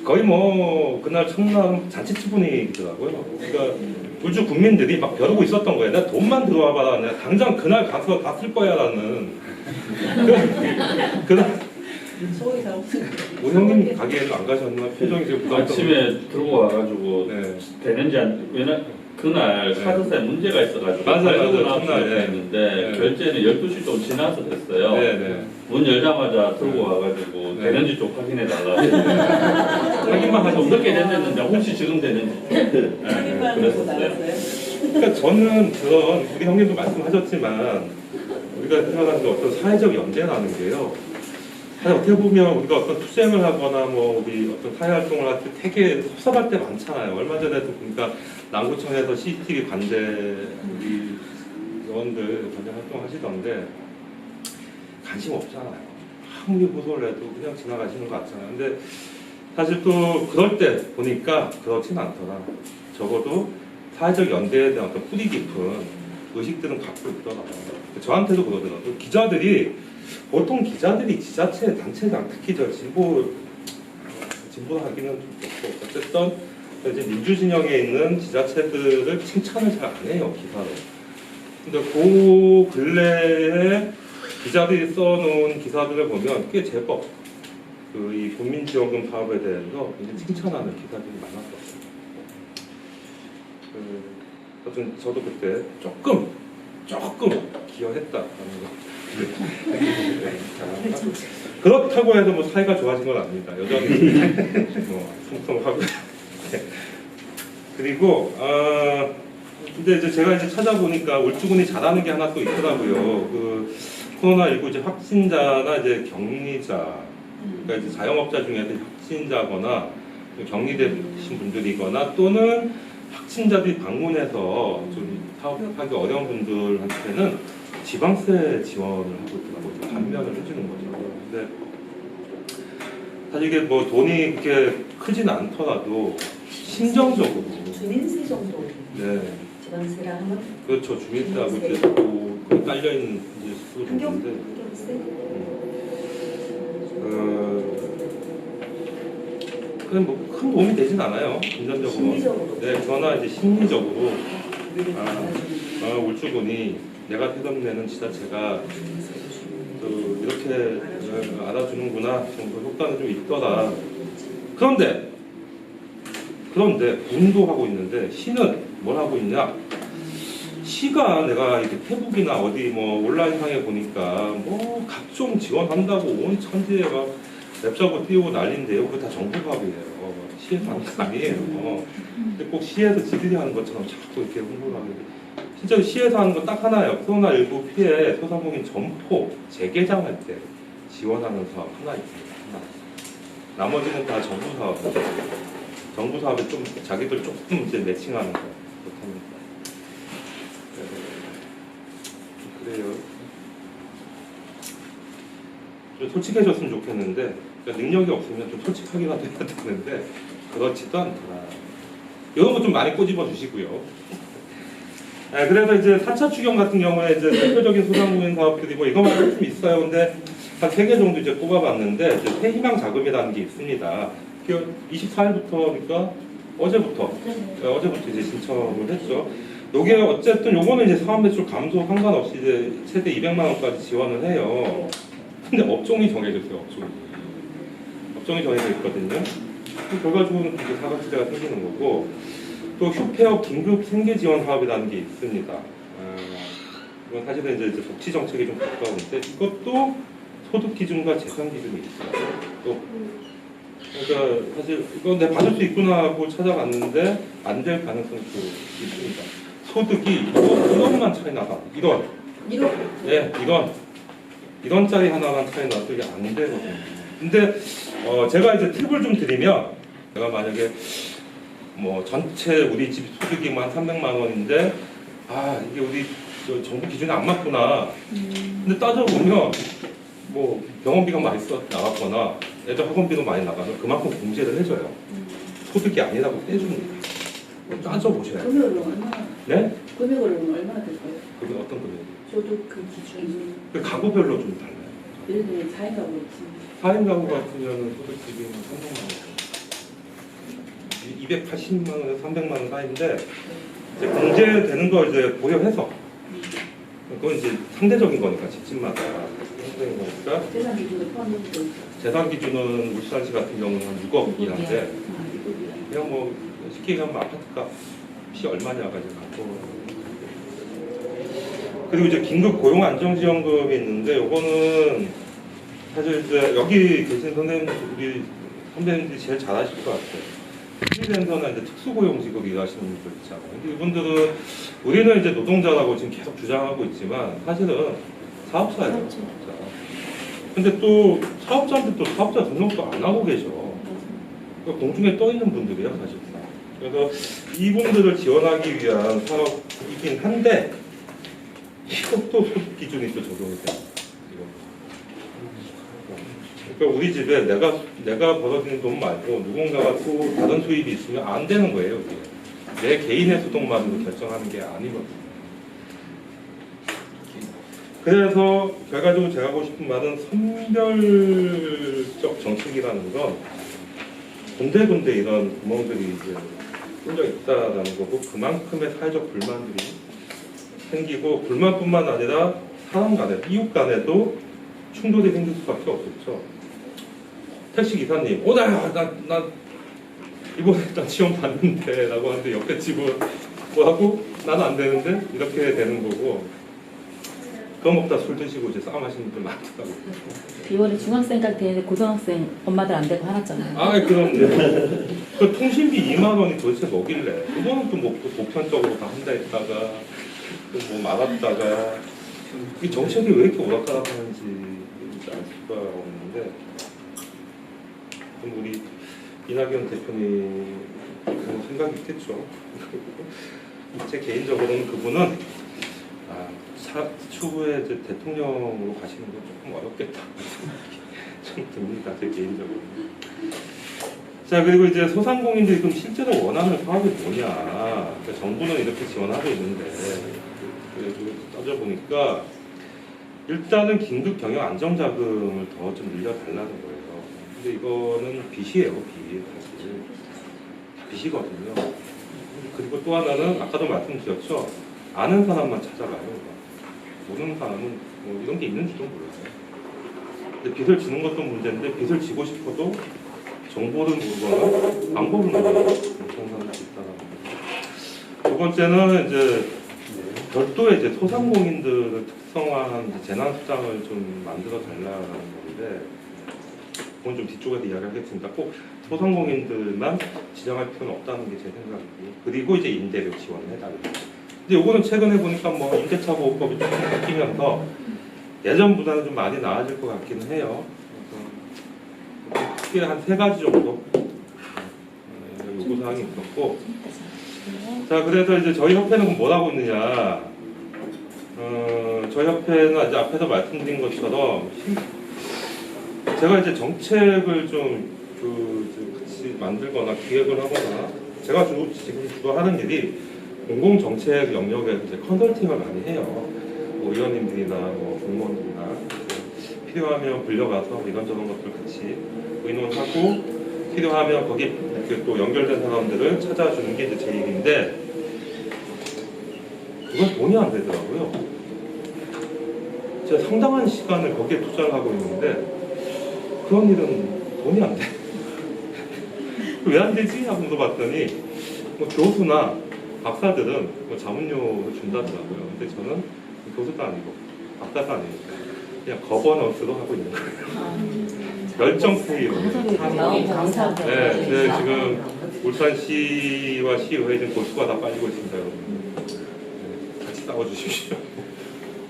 거의 뭐 그날 첫날 잔치집 분위기더라고요. 그러니까 울주 국민들이 막 벼르고 있었던 거예요. 내가 돈만 들어와 봐라. 내가 당장 그날 가서 다 쓸 거야라는. 그날 우리 형님 가게에는 안 가셨나? 표정이 지금 부담스러워. 아침에 들고 와가지고 네. 되는지 안 왜냐 그날 카드사에 문제가 있어가지고 맞아요. 발급은 네. 했는데 네. 결제는 12시 좀 지나서 됐어요. 네네. 문 열자마자 들고 와가지고 네. 되는지 좀 확인해달라고 확인만 하죠. 어떻게 됐는데 혹시 지금 되는지 확인만 하고 나갔어요. 그러니까 저는 그런 우리 형님도 말씀하셨지만 우리가 생각하는 게 어떤 사회적 연대라는 게요. 사실 어떻게 보면 우리가 어떤 투쟁을 하거나 뭐 우리 어떤 사회 활동을 할 때 되게 섭섭할 때 많잖아요. 얼마 전에도 보니까 남구청에서 CCTV 관제 우리 요원들 관제 활동하시던데 관심 없잖아요. 아무리 고소를 해도 그냥 지나가시는 것 같잖아요. 근데 사실 또 그럴 때 보니까 그렇진 않더라. 적어도 사회적 연대에 대한 어떤 뿌리 깊은 의식들은 갖고 있더라고요. 저한테도 그러더라고요. 기자들이 보통 기자들이 지자체 단체장 특히 저 진보하기는 좀 그렇고 어쨌든 이제 민주진영에 있는 지자체들을 칭찬을 잘 안 해요 기사로. 근데 그 근래에 기자들이 써놓은 기사들을 보면 꽤 제법 그 이 국민지원금 사업에 대해서 이제 칭찬하는 기사들이 많았었어요. 하여튼 저도 그때 조금 기여했다라는 거. 그렇다고 해도 뭐 사이가 좋아진 건 아닙니다. 여전히 뭐 통통하고. 그리고 근데 이제 제가 이제 찾아보니까 울주군이 잘하는 게 하나 또 있더라고요. 그 코로나19 이제 확진자나 이제 격리자, 그러니까 이제 자영업자 중에서 확진자거나 격리되신 분들이거나 또는 확진자들이 방문해서 좀 사업하기 어려운 분들한테는 지방세 지원을 하고 있더라고요. 감면을 해주는 거죠. 근데 사실 이게 뭐 돈이 그렇게 크진 않더라도 심정적으로 주민세 정도. 네. 지방세라 하면 그렇죠. 주민세하고 이제 그 딸려 있는 이제 수준인데 환경세. 그냥 뭐 큰 도움이 되진 않아요. 금전적으로. 심리적으로. 네, 그러나 이제 심리적으로 울주군이 내가 세금 내는 지자체가 또 이렇게 알아주는구나 정도 효과는 좀 있더라. 그런데 군도 하고 있는데 시는 뭘 하고 있냐? 시가 내가 이렇게 페북이나 어디 뭐 온라인상에 보니까 뭐 각종 지원한다고 온 천지에가 랩자고 띄우고 난리인데요. 그거 다 정부 사업이에요. 시에서 하는 게 아니에요. 근데 꼭 시에서 지들이 하는 것처럼 자꾸 이렇게 홍보를 하게 돼. 진짜 시에서 하는 건 딱 하나예요. 코로나19 피해 소상공인 점포 재개장할 때 지원하는 사업 하나 있습니다. 하나. 나머지는 다 정부 사업이에요. 정부 사업에 좀 자기들 조금 이제 매칭하는 거 못합니다. 그래요. 좀 솔직해졌으면 좋겠는데 그러니까 능력이 없으면 좀 솔직하기라도 해야 되는데 그렇지도 않더라. 이런 거 좀 많이 꼬집어 주시고요. 네, 그래서 이제 4차 추경 같은 경우에 이제 대표적인 소상공인 사업들이 뭐 이것만 좀 있어요. 근데 한 3개 정도 이제 꼽아봤는데 이제 새희망 자금이라는 게 있습니다. 24일부터니까 어제부터 이제 신청을 했죠. 요게 어쨌든 요거는 이제 사업 매출 감소 상관없이 이제 최대 200만 원까지 지원을 해요. 근데 업종이 정해져 있어요. 업종이 정해져 있거든요. 결과적으로는 이제 사각지대가 생기는 거고 또 휴폐업 긴급 생계 지원 사업이라는 게 있습니다. 이건 사실은 이제 복지 정책이 좀 가까운데 이것도 소득 기준과 재산 기준이 있어요. 또 그러니까 사실 이건 내가 받을 수 있구나 하고 찾아갔는데 안 될 가능성이 또 있습니다. 소득이 1원만 차이 나가. 1원. 네, 1원짜리 하나만 차이 나도 이게 안 되거든요. 근데 제가 이제 팁을 좀 드리면 내가 만약에 뭐 전체 우리 집 소득이 한 300만 원인데 이게 우리 정부 기준에 안 맞구나. 근데 따져보면 뭐 병원비가 많이 나갔거나 애들 학원비도 많이 나가면 그만큼 공제를 해줘요. 소득이 아니라고 떼줍니다. 따져보셔야 돼요. 금액으로 얼마나? 네? 금액으로 얼마나 될까요? 그게 어떤 거예요? 소득 그 기준이. 그 가구별로 좀 달라요. 예를 들면 4인 가구 있으면 4인 가구 같으면 소득 기준이 300만 원. 280만 원에서 300만 원 사이인데 이제 공제되는 걸 이제 고려해서 그건 이제 상대적인 거니까 집집마다 상대적인 거니까 재산 기준을 포함해서 재산 기준은 울산시 같은 경우는 한 6억이란데 그냥 뭐 쉽게 얘기하면 아파트값 시 얼마냐가 이제 갖고. 그리고 이제 긴급 고용 안정지원금이 있는데 요거는 사실 이제 여기 계신 우리 선배님들이 제일 잘 아실 것 같아요. 프리랜서나 이제 특수고용직으로 일하시는 분들 있잖아요. 근데 이분들은 우리는 이제 노동자라고 지금 계속 주장하고 있지만 사실은 사업자예요. 사업자. 근데 또 사업자한테 또 사업자 등록도 안 하고 계셔. 그러니까 공중에 떠 있는 분들이야 사실상. 그래서 이분들을 지원하기 위한 사업이긴 한데 이것도 소득 기준이 또 적용이 돼요. 그러니까 우리 집에 내가 벌어들이는 돈 말고 누군가가 또 다른 수입이 있으면 안 되는 거예요. 이게. 내 개인의 소득만으로 결정하는 게 아니거든요. 그래서 결과적으로 제가 하고 싶은 말은 선별적 정책이라는 건 군데군데 이런 구멍들이 이제 뚫려 있다라는 거고 그만큼의 사회적 불만들이 생기고 불만뿐만 아니라 사람 간에 이웃 간에도 충돌이 생길 수밖에 없겠죠. 택시 기사님, 나 이번에 나 지원 받는데 라고 하는데 옆에 집은 뭐 하고 나는 안 되는데 이렇게 되는 거고 그거 먹다 술 드시고 이제 싸움 하시는 분들 많더라고요. 이번에 중학생까지 되는데 고등학생 엄마들 안 되고 화났잖아요. 아 그럼요. 그 통신비 2만 원이 도대체 뭐길래 그거는 또 뭐 보편적으로 다 한다 했다가 또 뭐 막았다가 이 정책이 왜 이렇게 오락가락하는지 알 수가 없는데 그럼 우리 이낙연 대표님 그런 생각이 있겠죠. 제 개인적으로는 그분은 추후에 이제 대통령으로 가시는 건 조금 어렵겠다 좀 듭니다. 제 개인적으로. 자 그리고 이제 소상공인들이 그럼 실제로 원하는 사업이 뭐냐. 그러니까 정부는 이렇게 지원하고 있는데 그래도 따져보니까 일단은 긴급 경영 안정자금을 더 좀 늘려달라는 거예요. 근데 이거는 빚이에요. 빚 사실 다 빚이거든요. 그리고 또 하나는 아까도 말씀드렸죠. 아는 사람만 찾아가요. 모르는 사람은 뭐 이런 게 있는지도 몰라요. 근데 빚을 지는 것도 문제인데 빚을 지고 싶어도 정보를 모르거나 방법을 모르거나 그런 사람도 있다는 거죠. 두 번째는 이제 별도의 이제 소상공인들을 특성화한 재난수당을 좀 만들어 달라는 건데 그건 좀 뒤쪽에서 이야기하겠습니다. 꼭 소상공인들만 지정할 필요는 없다는 게 제 생각이고 그리고 이제 임대료 지원을 해달라. 근데 요거는 최근에 보니까 뭐 임대차 보호법이 조금 바뀌면서 예전보다는 좀 많이 나아질 것 같기는 해요. 그래서 크게 한 3가지 정도 요구사항이 있었고 자 그래서 이제 저희 협회는 뭘 하고 있느냐 저희 협회는 이제 앞에서 말씀드린 것처럼 제가 이제 정책을 좀 같이 만들거나 기획을 하거나 제가 지금 주로 하는 일이 공공정책 영역에서 이제 컨설팅을 많이 해요. 뭐 의원님들이나 뭐 공무원들이나 필요하면 불려가서 이런저런 것들 같이 의논하고 필요하면 거기 이렇게 또 연결된 사람들을 찾아주는 게 이제 제 일인데 그건 돈이 안 되더라고요. 제가 상당한 시간을 거기에 투자를 하고 있는데 그런 일은 돈이 안 돼. 왜 안 되지? 하고 물어봤더니 뭐 교수나 박사들은 뭐 자문료를 준다더라고요. 근데 저는 교수도 아니고 박사도 아니고 그냥 거버넌스로 하고 있는 거예요. 열정 페이로. 감사합니다. 네, 지금 울산시와 시의회 지금 고수가 다 빠지고 있습니다, 여러분. 네, 같이 싸워주십시오.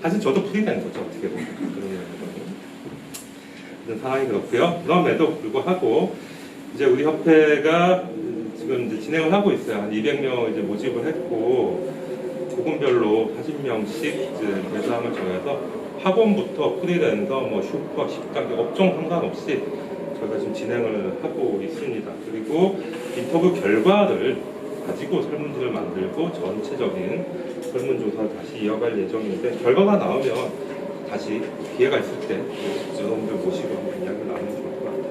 사실 저도 프리랜서죠, 어떻게 보면. 그런 상황이 그렇고요. 그럼에도 불구하고 이제 우리 협회가 지금 이제 진행을 하고 있어요. 한 200명 이제 모집을 했고 부분별로 40명씩 이제 대상을 정해서 학원부터 프리랜서, 뭐 슈퍼, 식당, 업종 상관없이 저희가 지금 진행을 하고 있습니다. 그리고 인터뷰 결과를 가지고 설문지를 만들고 전체적인 설문조사를 다시 이어갈 예정인데 결과가 나오면 다시 기회가 있을 때 여러분들 모시고 한번 이야기를 나누면 좋을 것 같아요.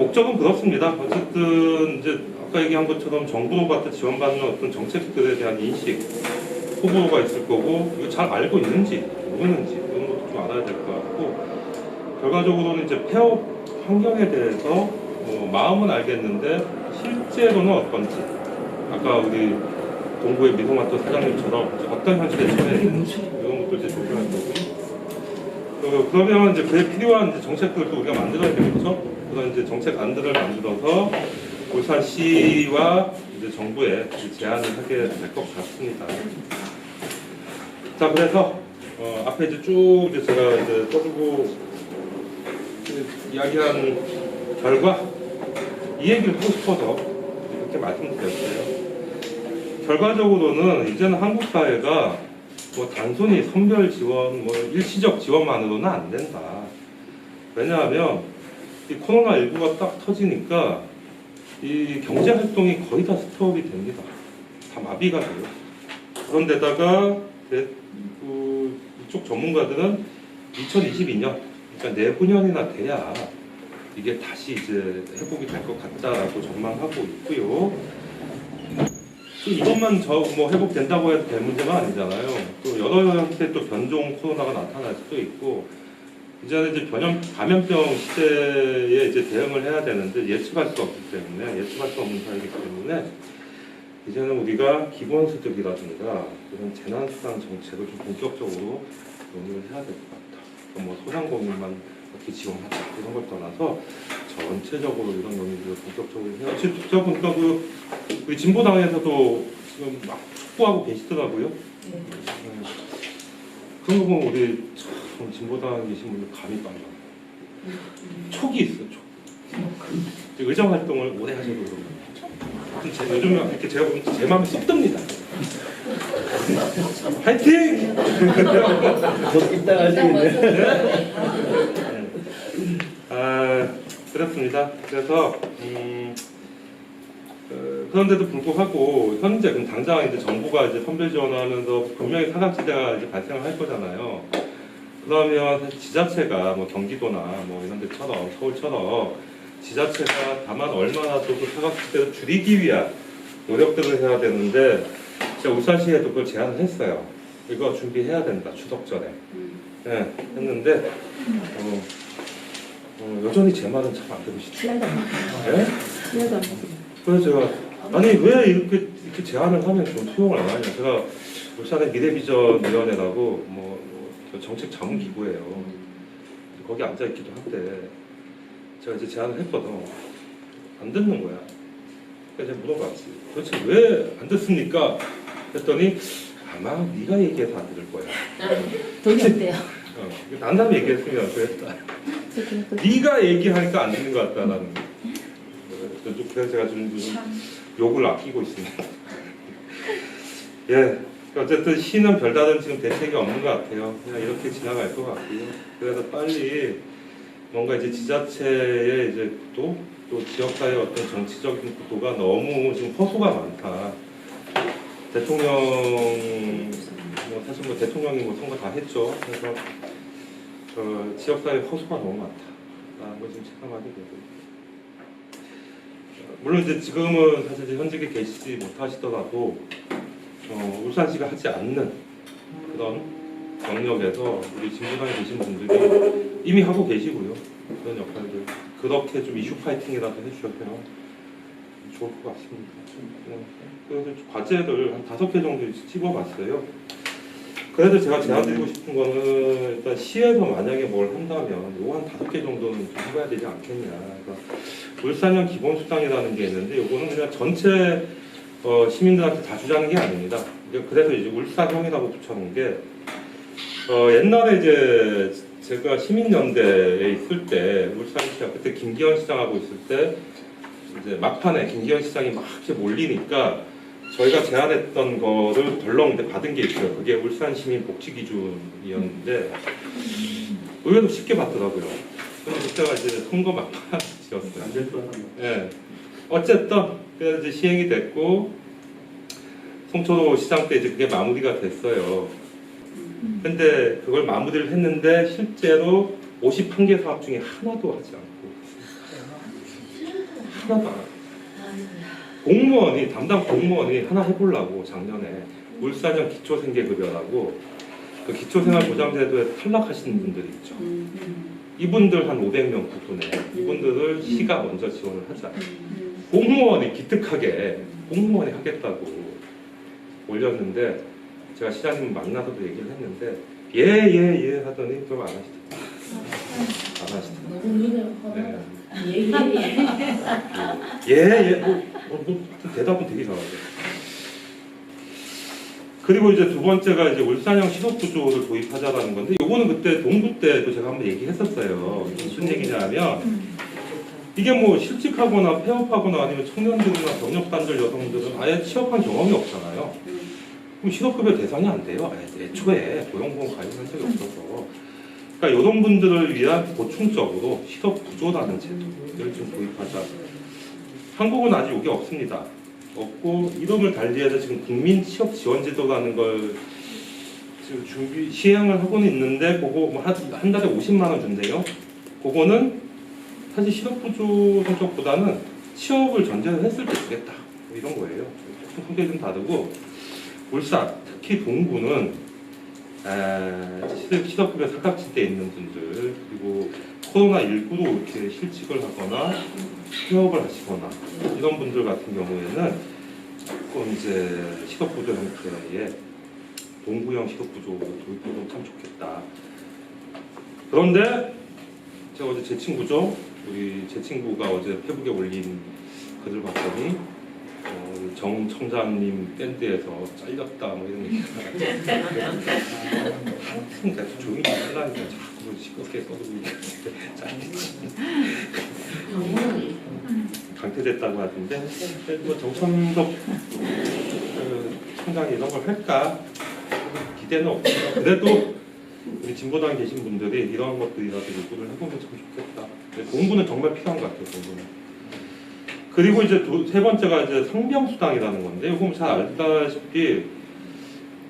목적은 그렇습니다. 어쨌든 이제 아까 얘기한 것처럼 정부로부터 지원받는 어떤 정책들에 대한 인식, 호불호가 있을 거고 이거 잘 알고 있는지 모르는지 이런 것도 좀 알아야 될 것 같고 결과적으로는 이제 폐업 환경에 대해서 뭐 마음은 알겠는데 실제로는 어떤지 아까 우리 동구의 미소마트 사장님처럼 어떤 현실에 처해 있는지 이런 것도 이제 조사할 거고. 그러면 이제 그에 필요한 이제 정책들도 우리가 만들어야 되겠죠. 그런 이제 정책안들을 만들어서 울산시와 이제 정부에 제안을 하게 될 것 같습니다. 자, 그래서 앞에 이제 쭉 이제 제가 이제 떠들고 이야기한 결과 이 얘기를 하고 싶어서 이렇게 말씀드렸어요. 결과적으로는 이제는 한국 사회가 뭐 단순히 선별 지원, 뭐 일시적 지원만으로는 안 된다. 왜냐하면 이 코로나19가 딱 터지니까 이 경제 활동이 거의 다 스톱이 됩니다. 다 마비가 돼요. 그런데다가 이쪽 전문가들은 2022년, 그러니까 내후년이나 돼야 이게 다시 이제 회복이 될 것 같다라고 전망하고 있고요. 또 이것만 뭐 회복된다고 해도 될 문제가 아니잖아요. 또 여러 형태의 또 변종 코로나가 나타날 수도 있고, 이제는 이제 감염병 시대에 이제 대응을 해야 되는데 예측할 수 없기 때문에, 예측할 수 없는 사회이기 때문에 이제는 우리가 기본소득이라든가 이런 재난수당 정책을 좀 본격적으로 논의를 해야 될 것 같다. 뭐 소상공인만 어떻게 지원하자 이런 걸 떠나서 전체적으로 이런 논의를 본격적으로 해야. 지금 제가 보니까 우리 진보당에서도 지금 막 촉구하고 계시더라고요. 네. 그런 거 보면 우리 참 진보당에 계신 분들 감이 빨라. 촉이 있어, 촉. 의정 활동을 오래 하셔도 그러고. 요즘에 이렇게 제가 보면 제 마음에 쏙 듭니다. 파이팅! 더 입당하시겠네. 그렇습니다. 그래서 그런데도 불구하고 현재 그럼 당장 이제 정부가 이제 선별 지원하면서 분명히 사각지대가 이제 발생을 할 거잖아요. 그러면 지자체가 뭐 경기도나 뭐 이런 데처럼 서울처럼 지자체가 다만 얼마나 또 그 사각지대를 줄이기 위한 노력들을 해야 되는데, 제가 울산시에도 그걸 제안을 했어요. 이거 준비해야 된다, 추석 전에. 네, 했는데 여전히 제 말은 참 안 들으시죠. 네? 그래서 제가 아니 왜 이렇게 제안을 하면 좀 수용을 안 하냐. 제가 울산의 미래비전위원회라고 뭐 정책 자문기구예요. 거기 앉아 있기도 한데 제가 이제 제안을 했거든. 안 듣는 거야. 그래서 제가 물어봤지. 도대체 왜 안 듣습니까? 했더니 아마 네가 얘기해서 안 들을 거야. 돈이 없대요. 난담 얘기했으면 그랬다. 네가 얘기하니까 안 듣는 것 같다라는. 그래서 제가 좀 욕을 아끼고 있습니다. 예, 어쨌든 시는 별다른 지금 대책이 없는 것 같아요. 그냥 이렇게 지나갈 것 같고요. 그래서 빨리 뭔가 이제 지자체의 이제 또 지역사회의 어떤 정치적인 구도가 너무 지금 허수가 많다. 대통령 사실 뭐 대통령이 뭐 선거 다 했죠. 그래서 지역사회 허수가 너무 많다라는 걸 지금 체감하게 되고. 물론 이제 지금은 사실 현직에 계시지 못하시더라도 울산시가 하지 않는 그런 영역에서 우리 진보당에 계신 분들이 이미 하고 계시고요. 그런 역할들 그렇게 좀 이슈 파이팅이라도 해주셨으면 좋을 것 같습니다. 그래서 과제들 한 5개 정도 찍어봤어요. 그래도 제가 제안드리고 싶은 거는 일단 시에서 만약에 뭘 한다면 이거 한 5개 정도는 좀 해봐야 되지 않겠냐. 그러니까 울산형 기본수당이라는 게 있는데 이거는 그냥 전체 시민들한테 다 주자는 게 아닙니다. 그래서 이제 울산형이라고 붙여놓은 게 옛날에 이제 제가 시민연대에 있을 때 울산시가 그때 김기현 시장하고 있을 때 이제 막판에 김기현 시장이 막 이렇게 몰리니까 저희가 제안했던 거를 덜렁 받은 게 있어요. 그게 울산 시민 복지 기준이었는데 의외로 쉽게 받더라고요. 근데 그때가 이제 선거 막판이었어요. 안 될 거야. 예. 어쨌든 그래서 이제 시행이 됐고 송초도 시장 때 이제 그게 마무리가 됐어요. 근데 그걸 마무리를 했는데 실제로 51개 사업 중에 하나도 하지 않고 하나도 안 하고 공무원이 담당 공무원이 하나 해보려고 작년에 울산형 기초생계급여라고 그 기초생활보장제도에 탈락하시는 분들이 있죠. 이분들 한 500명 구분에 이분들을 시가 먼저 지원을 하자. 공무원이 기특하게 공무원이 하겠다고 올렸는데 제가 시장님 만나서도 얘기를 했는데 예 하더니 그럼 안 하시더라고요. 안 하시더라고요. 너무 눈에 네. 예예예. 뭐 대답은 되게 잘하죠. 그리고 이제 두 번째가 이제 울산형 시설 구조를 도입하자라는 건데, 요거는 그때 동부 때도 제가 한번 얘기했었어요. 무슨 얘기냐면 이게 뭐 실직하거나 폐업하거나 아니면 청년들이나 병역단절 여성들은 아예 취업한 경험이 없잖아요. 그럼 실업급여 대상이 안 돼요. 아예 애초에 고용보험 가입한 적이 없어서. 그러니까 이런 분들을 위한 보충적으로 실업 구조라는 제도를 좀 도입하자. 한국은 아직 이게 없습니다. 없고 이름을 달리해서 지금 국민 취업 지원 제도라는 걸 지금 시행을 하고는 있는데 그거 뭐 한 달에 50만 원 준대요. 그거는 사실 실업 구조 성격보다는 취업을 전제로 했을 때 주겠다. 뭐 이런 거예요. 조금 성격이 좀 다르고 울산 특히 동구는 실업급여 사각지대에 있는 분들 그리고 코로나19로 이렇게 실직을 하거나 폐업을 하시거나 이런 분들 같은 경우에는 조금 이제 실업구조 형태의 동구형 실업구조로 도입해도 참 좋겠다. 그런데 제가 어제 제 친구죠. 우리 제 친구가 어제 페북에 올린 글을 봤더니 정 청장님 밴드에서 잘렸다 뭐 이런 얘기가 그러니까 조용히 하려니까 자꾸 시끄럽게 써두고 있는데 잘렸지 강퇴됐다고 하던데 뭐 정청석 청장이 이런 걸 할까 기대는 없어요. 그래도 우리 진보당에 계신 분들이 이런 것들이라도 요구를 해보면 참 좋겠다. 공부는 정말 필요한 것 같아요. 공부는. 그리고 이제 세 번째가 이제 상병수당이라는 건데, 이거 잘 알다시피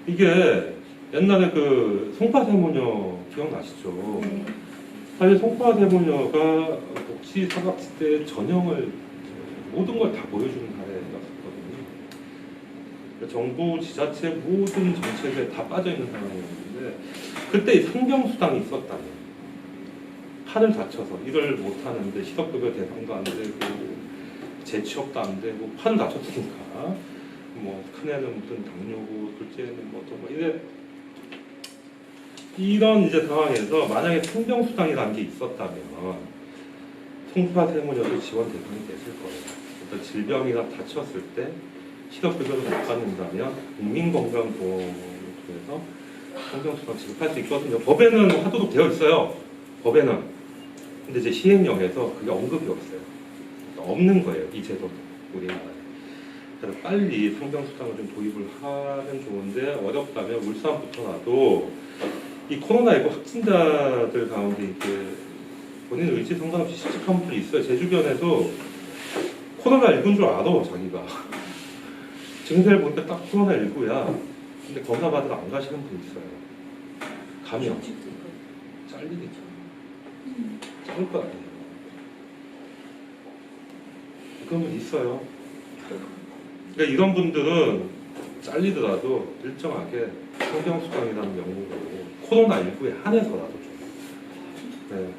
이게 옛날에 그 송파세모녀 기억나시죠? 네. 사실 송파세모녀가 복지 사각지대 전형을 모든 걸 다 보여주는 사례였었거든요. 그러니까 정부 지자체 모든 정책에 다 빠져 있는 상황이었는데 그때 이 상병수당이 있었다면 팔을 다쳐서 일을 못 하는데 실업급여 대상도 안 되고 재취업도 안 되고 팔을 다쳤으니까 뭐 큰애는 무슨 당뇨고 둘째는 뭐 또 뭐 이런 이제 상황에서 만약에 상병수당이라는 게 있었다면 송파세모녀도 지원 대상이 됐을 거예요. 그러니까 질병이나 다쳤을 때 실업급여를 못 받는다면 국민건강보험을 통해서 상병수당 지급할 수 있거든요. 법에는 하도록 되어 있어요. 법에는. 근데 이제 시행령에서 그게 언급이 없어요. 없는 거예요, 이 제도도 우리나라에. 그래서 빨리 상병수당을 좀 도입을 하면 좋은데 어렵다면 울산부터라도 이 코로나19 확진자들 가운데 이렇게 본인 의지 상관없이 실직한 분들이 있어요. 제 주변에도 코로나19인 줄 알아, 자기가. 증세를 보니까 딱 코로나19야. 근데 검사 받으러 안 가시는 분 있어요. 가면 잘리겠죠. 잘릴 것 같아요. 그런 분 있어요. 그러니까 이런 분들은 잘리더라도 일정하게 상병수당이라는 명목으로 코로나19에 한해서라도 좀,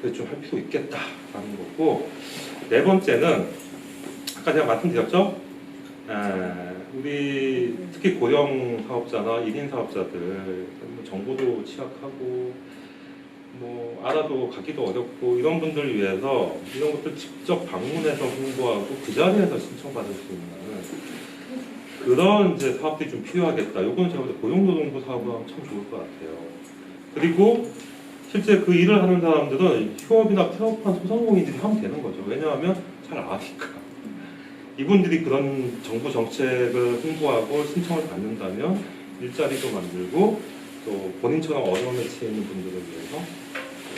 네, 좀 할 필요 있겠다라는 거고, 네 번째는 아까 제가 말씀드렸죠. 우리 특히 고령 사업자나 1인 사업자들 정보도 취약하고 뭐 알아도 가기도 어렵고 이런 분들을 위해서 이런 것들 직접 방문해서 홍보하고 그 자리에서 신청받을 수 있는 그런 이제 사업들이 좀 필요하겠다. 요거는 제가 볼 때 고용노동부 사업을 하면 참 좋을 것 같아요. 그리고 실제 그 일을 하는 사람들은 휴업이나 폐업한 소상공인들이 하면 되는 거죠. 왜냐하면 잘 아니까. 이분들이 그런 정부 정책을 홍보하고 신청을 받는다면 일자리도 만들고 또 본인처럼 어려움에 처해 있는 분들을 위해서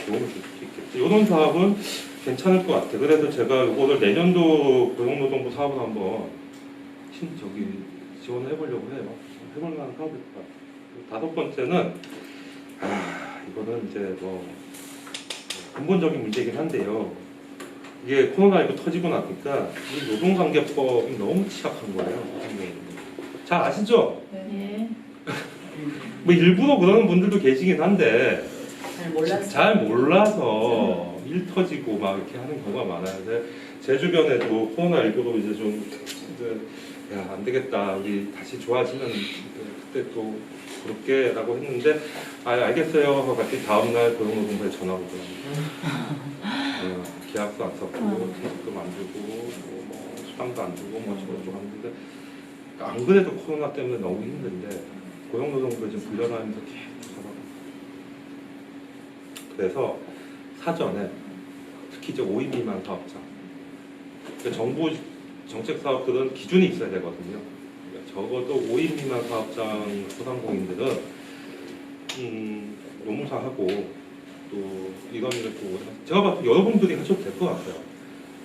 도움을 줄 수 있겠죠. 이런 사업은 괜찮을 것 같아요. 그래서 제가 이거를 내년도 고용노동부 사업을 한번 지원을 해보려고 해요. 해볼 만한 사업일 것 같아요. 다섯 번째는 이거는 이제 뭐 근본적인 문제이긴 한데요. 이게 코로나19 터지고 나니까 이 노동관계법이 너무 취약한 거예요. 잘 아시죠? 네. 뭐 일부러 그러는 분들도 계시긴 한데 잘 몰라서 일 터지고 막 이렇게 하는 경우가 많아요. 근데 제 주변에도 코로나19로 이제 좀 야, 안 되겠다. 우리 다시 좋아지면 그때 또 그럴게라고 했는데 아, 알겠어요 하고 같이 다음날 고용노동부에 전화 오더라고요. 계약서 안 썼고 계약도 만들고 뭐 수당도 안 주고 뭐 저쩌고 하는데 안 그래도 코로나 때문에 너무 힘든데 고용노동부에 지금 불려나면서 계속 조사받아요. 그래서 사전에 특히 이제 5인 미만 사업자 그러니까 정부 정책 사업들은 기준이 있어야 되거든요. 그러니까 적어도 5인 미만 사업장 소상공인들은 노무사하고 또 이런 일을 또 제가 봐도 여러분들이 하셔도 될 것 같아요.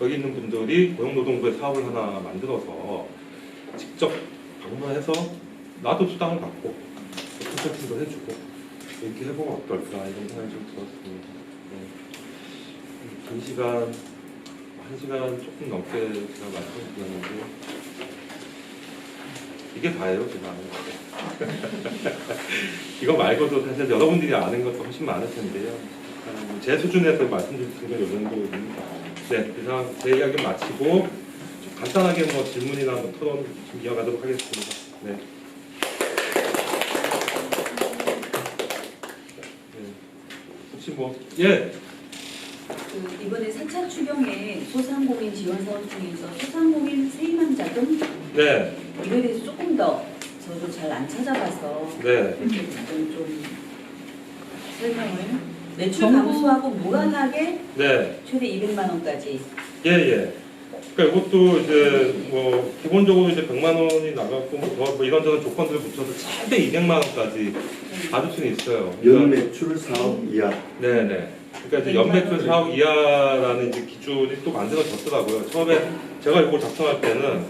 여기 있는 분들이 고용노동부에 사업을 하나 만들어서 직접 방문해서 나도 수당을 받고 컨설팅도 해주고 이렇게 해보면 어떨까 이런 생각이 좀 들었습니다. 네. 2시간, 1시간 조금 넘게 제가 말씀드렸는데 이게 다예요, 제가 아는 거. 이거 말고도 사실 여러분들이 아는 것도 훨씬 많을 텐데요. 제 수준에서 말씀드린 건 이 정도입니다. 네, 그래서 제 이야기 마치고 좀 간단하게 뭐 질문이나 뭐 토론 좀 이어가도록 하겠습니다. 네. 혹시 뭐 예. 그 이번에 4차 추경에 소상공인 지원 사업 중에서 소상공인 세입만 자금 네. 이거에 대해서 조금 더 저도 잘 안 찾아봐서 네. 좀 설명을 매출 정부- 감소하고 무한하게 네. 최대 200만 원까지 예, 예. 그러니까 이것도 이제 뭐 기본적으로 이제 100만 원이 나갔고 뭐 이런저런 조건들을 붙여서 최대 200만 원까지 받을 수는 있어요. 연매출 4억 이하. 네, 네. 그러니까 이제 연매출 4억 이하라는 이제 기준이 또 만들어졌더라고요. 처음에 제가 이걸 작성할 때는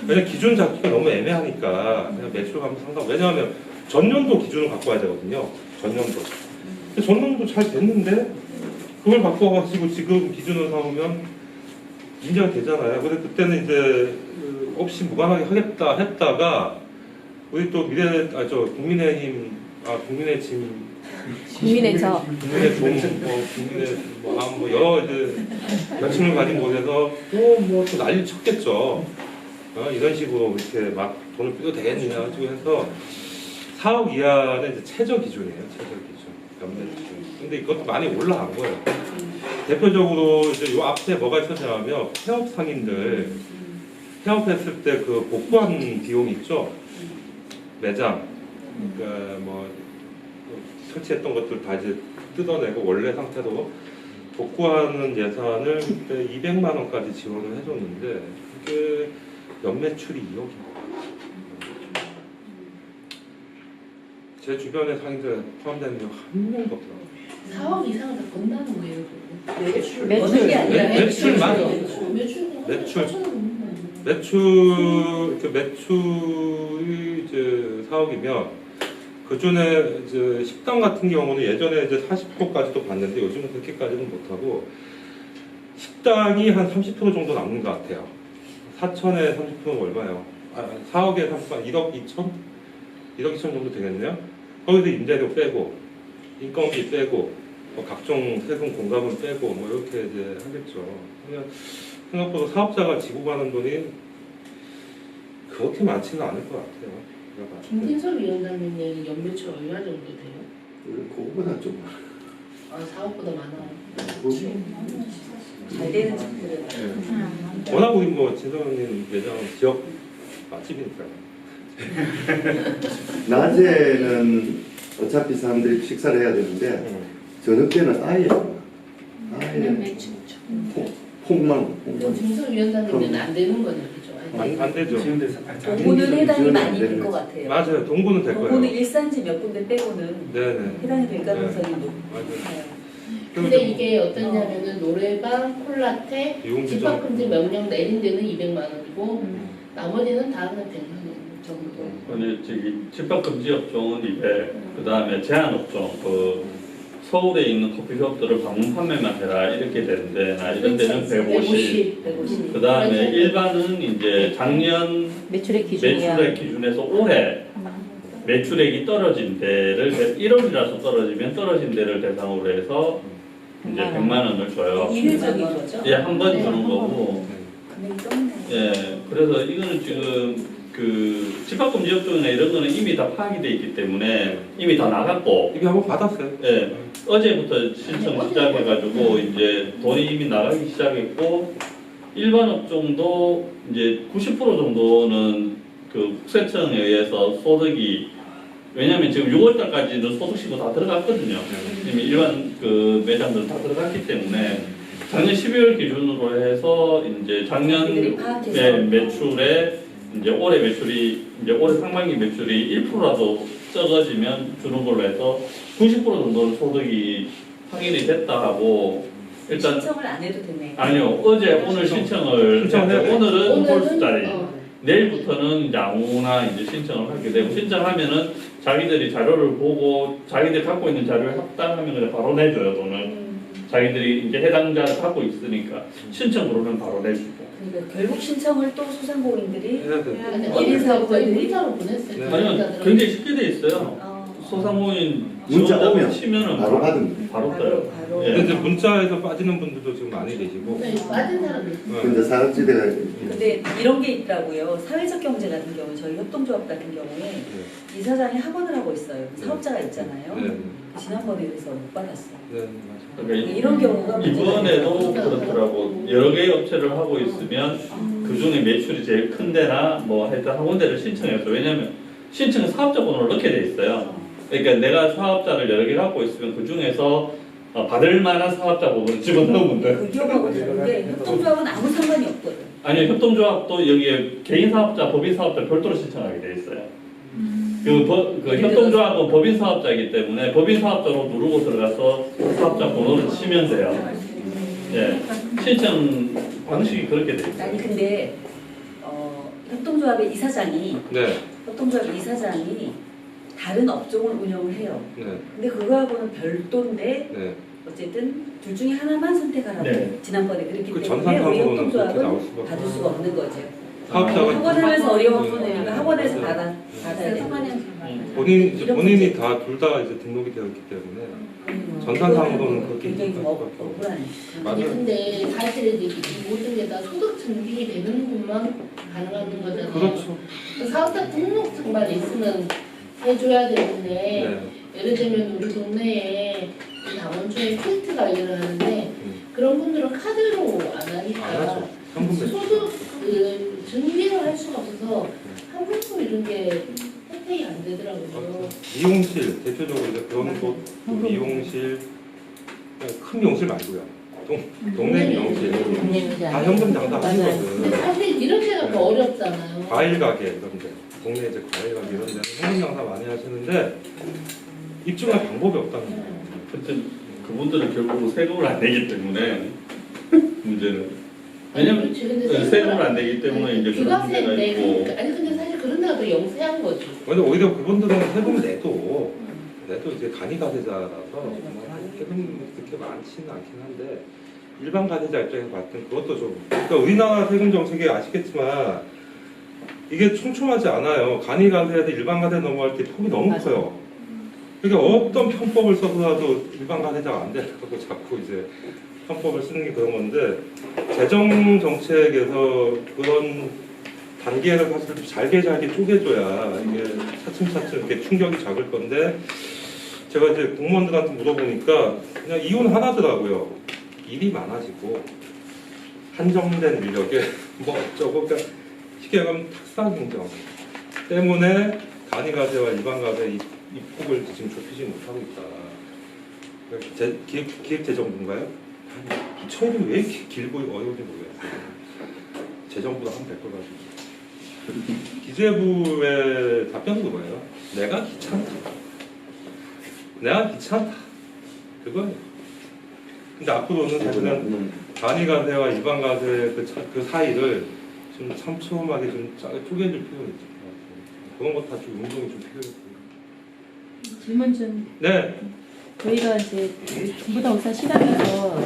왜냐 기준 잡기가 너무 애매하니까 그냥 매출 감소 상당. 왜냐하면 전년도 기준을 갖고 와야 되거든요. 전년도. 근데 전년도 잘 됐는데 그걸 바꿔가지고 지금 기준을 삼으면 인정이 되잖아요. 근데 그때는 이제 없이 무관하게 하겠다 했다가 우리 또 국민의힘 국민의 짐 국민의 저 국민의 국민의 뭐 여러 이제 명칭을 가진 곳에서 또 난리 쳤겠죠. 이런 식으로 이렇게 막 돈을 삐도 되겠느냐 가지고 해서 4억 이하는 이제 최저 기준이에요. 최저 기준 연매출. 근데 이것도 많이 올라간 거예요. 대표적으로 이제 요 앞에 뭐가 있었냐면 폐업 상인들 폐업했을 때 그 복구한 비용 있죠. 매장 그러니까 뭐 설치했던 것들 다 이제 뜯어내고 원래 상태로 복구하는 예산을 그때 200만 원까지 지원을 해줬는데 그게 연매출이 2억이에요. 제 주변에 상인들 포함되는 게 한 명도 없더라고요. 4억 이상은 다 건다는 거예요. 매출 매출. 버는 게 아니라 매출만. 매출. 매출이 이제 4억이면 그 중에 이제 식당 같은 경우는 예전에 이제 40%까지도 봤는데 요즘은 그렇게까지는 못하고 식당이 한 30% 정도 남는 것 같아요. 4천에 30%는 얼마예요? 4억에 30%, 1억 2천? 1억 2천 정도 되겠네요. 거기서 임대료 빼고 인건비 빼고 뭐 각종 세금 공과금 빼고 뭐 이렇게 이제 하겠죠. 그냥 생각보다 사업자가 지고 가는 돈이 그렇게 많지는 않을 것 같아요. 제가 봤을 때. 김진섭 위원장님 얘기 연매출 얼마 정도 돼요? 그거보다 좀 아 4억보다 많아. 잘 되는 집들은 워낙 우리 뭐 진성님 매장은 지역 맛집이니까요. 낮에는 어차피 사람들이 식사를 해야 되는데 저녁 때는 아예 폭만 그럼 김진섭 위원장님은 안 되는 거네, 그죠? 안 되죠. 동구는 해당이 지원이 많이 안 될 되는 것 같아요. 맞아요. 동구는 될 거예요. 동구는 일산지 몇 군데 빼고는 네네. 해당이 될 가능성이 맞아요. 높아요. 근데 이게 어떠냐면은 노래방, 콜라텍, 유흥주점. 집합금지 명령 내린 데는 200만 원이고 나머지는 다 그냥 100만 원 정도. 근데 저기 집합금지 업종은 200, 그 다음에 제한업종, 그 서울에 있는 커피숍들을 방문 판매만 해라 이렇게 되는데 나 이런 데는 150. 150. 그 다음에 일반은 이제 작년 매출의 기준이야. 매출액 기준에서 올해 매출액이 떨어진 데를 1월이라서 떨어지면 떨어진 데를 대상으로 해서 이제 100만 원을 줘요. 일회적인 거죠? 예, 한 번 네, 주는 한 번. 거고. 금액이 적네. 예, 그래서 이거는 지금 그 집합금지 업종이나 이런 거는 이미 다 파악이 돼 있기 때문에 이미 다 나갔고, 이게 한번 받았어요. 예, 어제부터 신청 시작해가지고 이제 돈이 이미 나가기 시작했고, 일반 업종도 이제 90% 정도는 그 국세청에 의해서 소득이, 왜냐면 지금 6월달까지는 소득신고 다 들어갔거든요. 이미 일반 그 매장들 다 들어갔기 때문에 작년 12월 기준으로 해서 이제 작년 이들이 파악해서. 매출에 이제 올해 매출이 이제 올해 상반기 매출이 1%라도 적어지면 주는 걸로 해서 90% 정도는 소득이 확인이 됐다 하고, 일단 신청을 안 해도 되네. 아니요, 어제 오늘 신청을 신청해요. 오늘은 오늘은, 홀수짜리, 어. 내일부터는 이제 아무나 이제 신청을 하게 되고, 신청하면은 자기들이 자료를 보고 자기들 갖고 있는 자료에 합당하면 그냥 바로 내줘요, 돈을. 자기들이 이제 해당자를 갖고 있으니까 신청 부르면 바로 내주고. 그러니까 결국 신청을 또 소상공인들이 해야 돼. 아니, 일인 어제 사업자들이 문자로 보냈어요. 네. 아니면 굉장히 쉽게 돼 있어요. 어, 소상공인 문자 지원자로 오면 치면은 바로 받으면 바로 떠요. 바로. 예. 근데 이제 문자에서 빠지는 분들도 지금 많이 계시고. 네, 맞은 사람이 있어요. 근데 사각지대가 근데 이런 게 있더라고요. 사회적 경제 같은 경우 저희 협동조합 같은 경우에 이사장이 학원을 하고 있어요. 사업자가 있잖아요. 네. 지난번에 그래서 못 받았어요. 네, 맞아요. 그러니까 이런 경우가 이번에도 그렇더라고. 여러 개의 업체를 하고 있으면 그 중에 매출이 제일 큰 데나 뭐 하여튼 한 군데를 신청했어. 왜냐면 신청 사업자 번호를 넣게 돼 있어요. 그러니까 내가 사업자를 여러 개 갖고 있으면 그 중에서 받을 만한 사업자 부분을 집어넣으면 돼. 그 기업하고 다른데 협동조합은 아무 상관이 없거든. 아니요, 협동조합도 여기에 개인 사업자, 법인 사업자 별도로 신청하게 돼 있어요. 그 협동조합은 법인 사업자이기 때문에 법인 사업자로 누르고 들어가서 사업자 번호를 치면 돼요. 예, 신청 방식이 그렇게 돼 있어요. 아니 근데 협동조합의 이사장이 네. 협동조합 이사장이 다른 업종을 운영을 해요. 네. 근데 그거하고는 별도인데 네. 어쨌든 둘 중에 하나만 선택하라고 네. 지난번에 그랬기 그 때문에 우리 전산상으로는 그렇게 나올 협동조합은 수밖에 받을 수가 없는 거죠. 사업자가 학원하면서 어려운 네. 부분이니까 학원에서 네. 받아야 돼. 본인이 다 둘 다 이제 등록이 되어 있기 때문에 전산상으로는 그렇게 굉장히 좀 할 수밖에 없어요. 억울하네. 아니 맞아요. 근데 사실은 이 모든 게 다 소득 증빙이 되는 것만 가능한 거잖아요. 그렇죠. 사업자 등록증만 있으면 해줘야 되는데 네. 예를 들면 우리 동네에 당원중에 퀴트가 일어나는데 그런 분들은 카드로 안 안 하니까 하죠. 현금 매출. 소득 그 증빙을 할 수가 없어서 한국도 이런 게 혜택이 안 되더라고요. 미용실 대표적으로 이제 그런 곳 미용실 큰 미용실 말고요. 동네 미용실 다 현금 장사 근데 하시거든. 사실 이런 데가 더 어렵잖아요. 과일 가게 이런 데 동네 이제 과일 가게 이런 데는 현금 장사 많이 하시는데 입증할 방법이 없다는 거예요. 하여튼 그분들은 결국 세금을 안 내기 때문에 문제는. 왜냐면 아니, 그렇지. 근데 세금을 안 내기 때문에 이제 그런 문제가 비과세 있고. 내고 아니 근데 사실 그런 데가 더 영세한 거지. 근데 오히려 그분들은 세금을 내도 이제 간이 가세자라서 세금이 그렇게 많지는 않긴 한데 일반 가세자 입장에서 봤을 땐 그것도 좀 그러니까 우리나라 세금 정책이 아시겠지만 이게 촘촘하지 않아요. 간이 가세에서 일반 가세 넘어갈 때 폭이 너무 맞아. 커요. 그러니까 어떤 편법을 써서라도 일반 가세자가 안 된다고 자꾸 이제 편법을 쓰는 게 그런 건데 재정 정책에서 그런 단계를 사실 잘게 쪼개줘야 이게 차츰차츰 이렇게 충격이 작을 건데 제가 이제 공무원들한테 물어보니까 그냥 이혼 하나더라고요. 일이 많아지고 한정된 인력에 뭐 어쩌고 그러니까 쉽게 말하면 탁상 행정 때문에 단위 가세와 일반 가세 이 폭을 지금 좁히지 못하고 있다. 기획재정부인가요? 부처님이 왜 이렇게 길고 어려운지 모르겠어요. 재정부도 한 100걸 가지고. 기재부의 답변은 뭐예요? 내가 귀찮다. 그거예요. 근데 앞으로는 사실은 단위 가세와 일반 가세 그 사이를 좀 촘촘하게 좀 쪼개줄 필요가 있을 것 같아요. 그런 것 다 좀 운동이 좀 필요해요. 질문 좀. 네. 저희가 이제 전부 다 우선 시장에서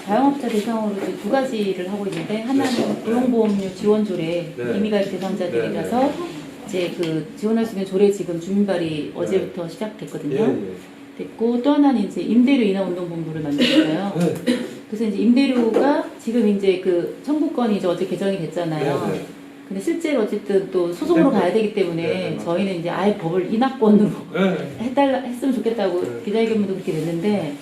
자영업자 대상으로 이제 두 가지를 하고 있는데 하나는 고용보험료 지원조례 네. 임의가입 대상자들이라서 이제 그 지원할 수 있는 조례 지금 주민발의 어제부터 시작됐거든요. 됐고 또 하나는 이제 임대료 인하 운동본부를 만들었어요. 그래서 이제 임대료가 지금 이제 그 청구권이 이제 어제 개정이 됐잖아요. 근데 실제로 어쨌든 또 소송으로 네. 가야 되기 때문에 네, 네, 저희는 이제 아예 법을 인하권으로 네. 했으면 좋겠다고 네. 기자회견문도 그렇게 냈는데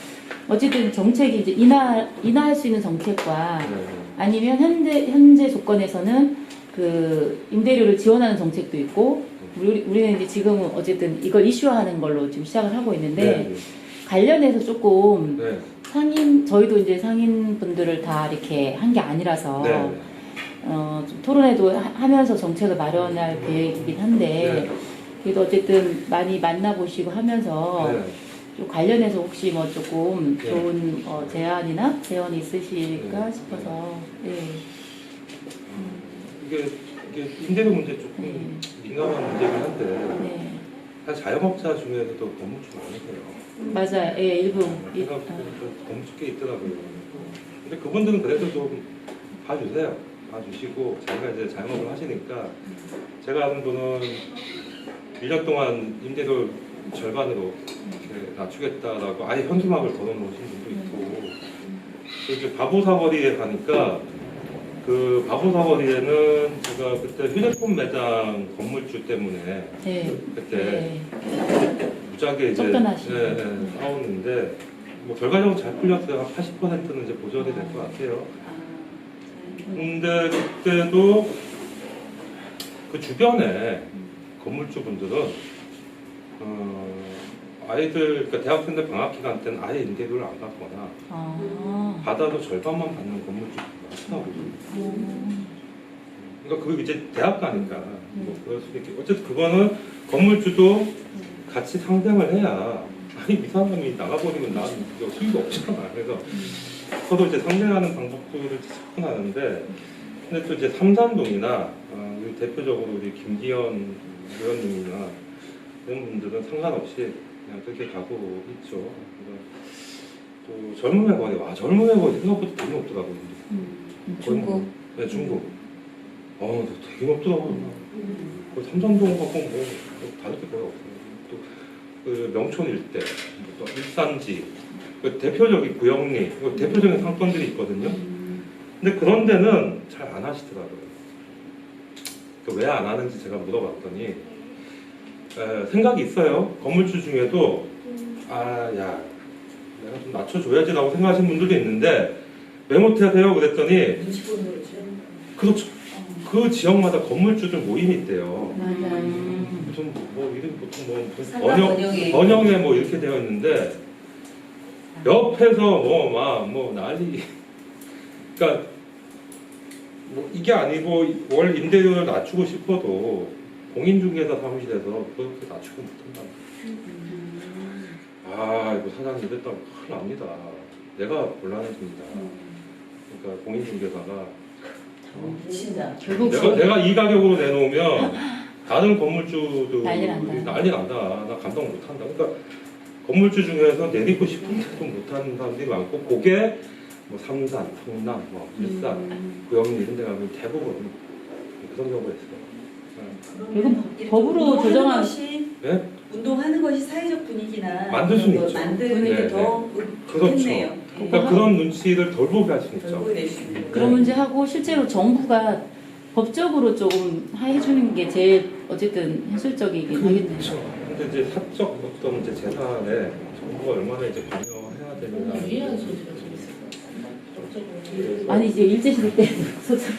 어쨌든 정책이 이제 인하할 수 있는 정책과 네. 아니면 현재 조건에서는 그 임대료를 지원하는 정책도 있고 우리는 이제 지금은 어쨌든 이걸 이슈화하는 걸로 지금 시작을 하고 있는데 네. 관련해서 조금 네. 저희도 이제 상인분들을 다 이렇게 한 게 아니라서 네. 좀 토론회도 하면서 정책을 마련할 계획이긴 한데 네. 그래도 어쨌든 많이 만나보시고 하면서 네. 좀 관련해서 혹시 뭐 조금 네. 좋은 제안이나 제언이 있으실까 싶어서 네. 이게 임대료 문제 조금 네. 민감한 문제긴 한데 네. 사실 자영업자 중에서도 건물주 많으세요. 맞아요. 예, 일부 생각보다 건물주 꽤 있더라고요. 근데 그분들은 그래도 좀 봐주세요. 봐주시고 자기가 이제 자영업을 하시니까 제가 아는 분은 1년 동안 임대료 절반으로 이렇게 낮추겠다라고 아예 현수막을 걸어놓으신 분도 있고 또 이제 바보사거리에 가니까 그 바보사거리에는 제가 그때 휴대폰 매장 건물주 때문에 네. 그때 네. 무지하게 이제 쫓겨나시고. 싸웠는데 뭐 결과적으로 잘 풀렸어요. 한 80%는 이제 보전이 될 것 같아요. 근데 그때도 그 주변에 건물주분들은 아이들 그러니까 대학생들 방학 기간 때는 아예 임대료를 안 받거나 받아도 절반만 받는 건물주가 많더라고요. 그러니까 그게 이제 대학 가니까 뭐 그럴 수도 있겠고 어쨌든 그거는 건물주도 같이 상생을 해야 아니 이 사람이 나가버리면 난 수익이 없잖아. 그래서 서로 이제 상생하는 방법들을 접근하는데 근데 또 이제 삼산동이나 우리 대표적으로 우리 김기현 의원님이나 이런 분들은 상관없이 그냥 그렇게 가고 있죠. 그래서 또 젊은 회원이 젊은 회원이 생각보다 되게 높더라고요. 중국. 네, 중국. 되게 높더라고요. 그 삼산동 갖고 뭐 다를 게 거의 없어요. 또 그 명촌 일대, 또 일산지, 그 대표적인 구영리, 그 대표적인 상권들이 있거든요. 근데 그런 데는 잘 안 하시더라고요. 왜 안 하는지 제가 물어봤더니 생각이 있어요. 건물주 중에도 내가 좀 낮춰줘야지라고 생각하시는 분들도 있는데 왜 못하세요? 그랬더니 눈치 보는 거죠. 그렇죠. 그 지역마다 건물주들 모임이 있대요. 맞아요. 무슨 뭐 이름 보통 뭐 무슨 상가 번영에 뭐 이렇게 되어 있는데 옆에서 뭐 난리. 그러니까 뭐 이게 아니고 월 임대료를 낮추고 싶어도 공인중개사 사무실에서 그렇게 낮추고 못한다. 이거 사장님 이랬다면 큰일 납니다. 내가 곤란해집니다. 그러니까 공인중개사가 미친다. 결국 내가 이 가격으로 내놓으면 다른 건물주도 난리 난다. 나 감당 못한다. 그러니까 건물주 중에서 내리고 싶은데도 못하는 사람들이 많고 그게 뭐 삼산, 성남, 뭐 일산, 구영리 이런 데 가면 대부분 그런 경우가 있어요. 결국 법으로 조정한 것이 네? 운동하는 것이 사회적 분위기나 만들 수는 그런 걸 있죠. 만드는 네, 게 더 그렇죠. 좋겠네요. 그러니까 그런 눈치를 덜 보게 할 수 있죠. 결국에 낼 수 있는 그런 문제 하고 실제로 정부가 법적으로 조금 해주는 게 제일 어쨌든 현실적이긴 하겠네요. 그렇죠. 근데 이제 사적 어떤 이제 재산에 정부가 얼마나 이제 관여해야 되느냐. 유일한 소지가 좀 있을 것 같아요. 아니 이제 일제시대 때 소장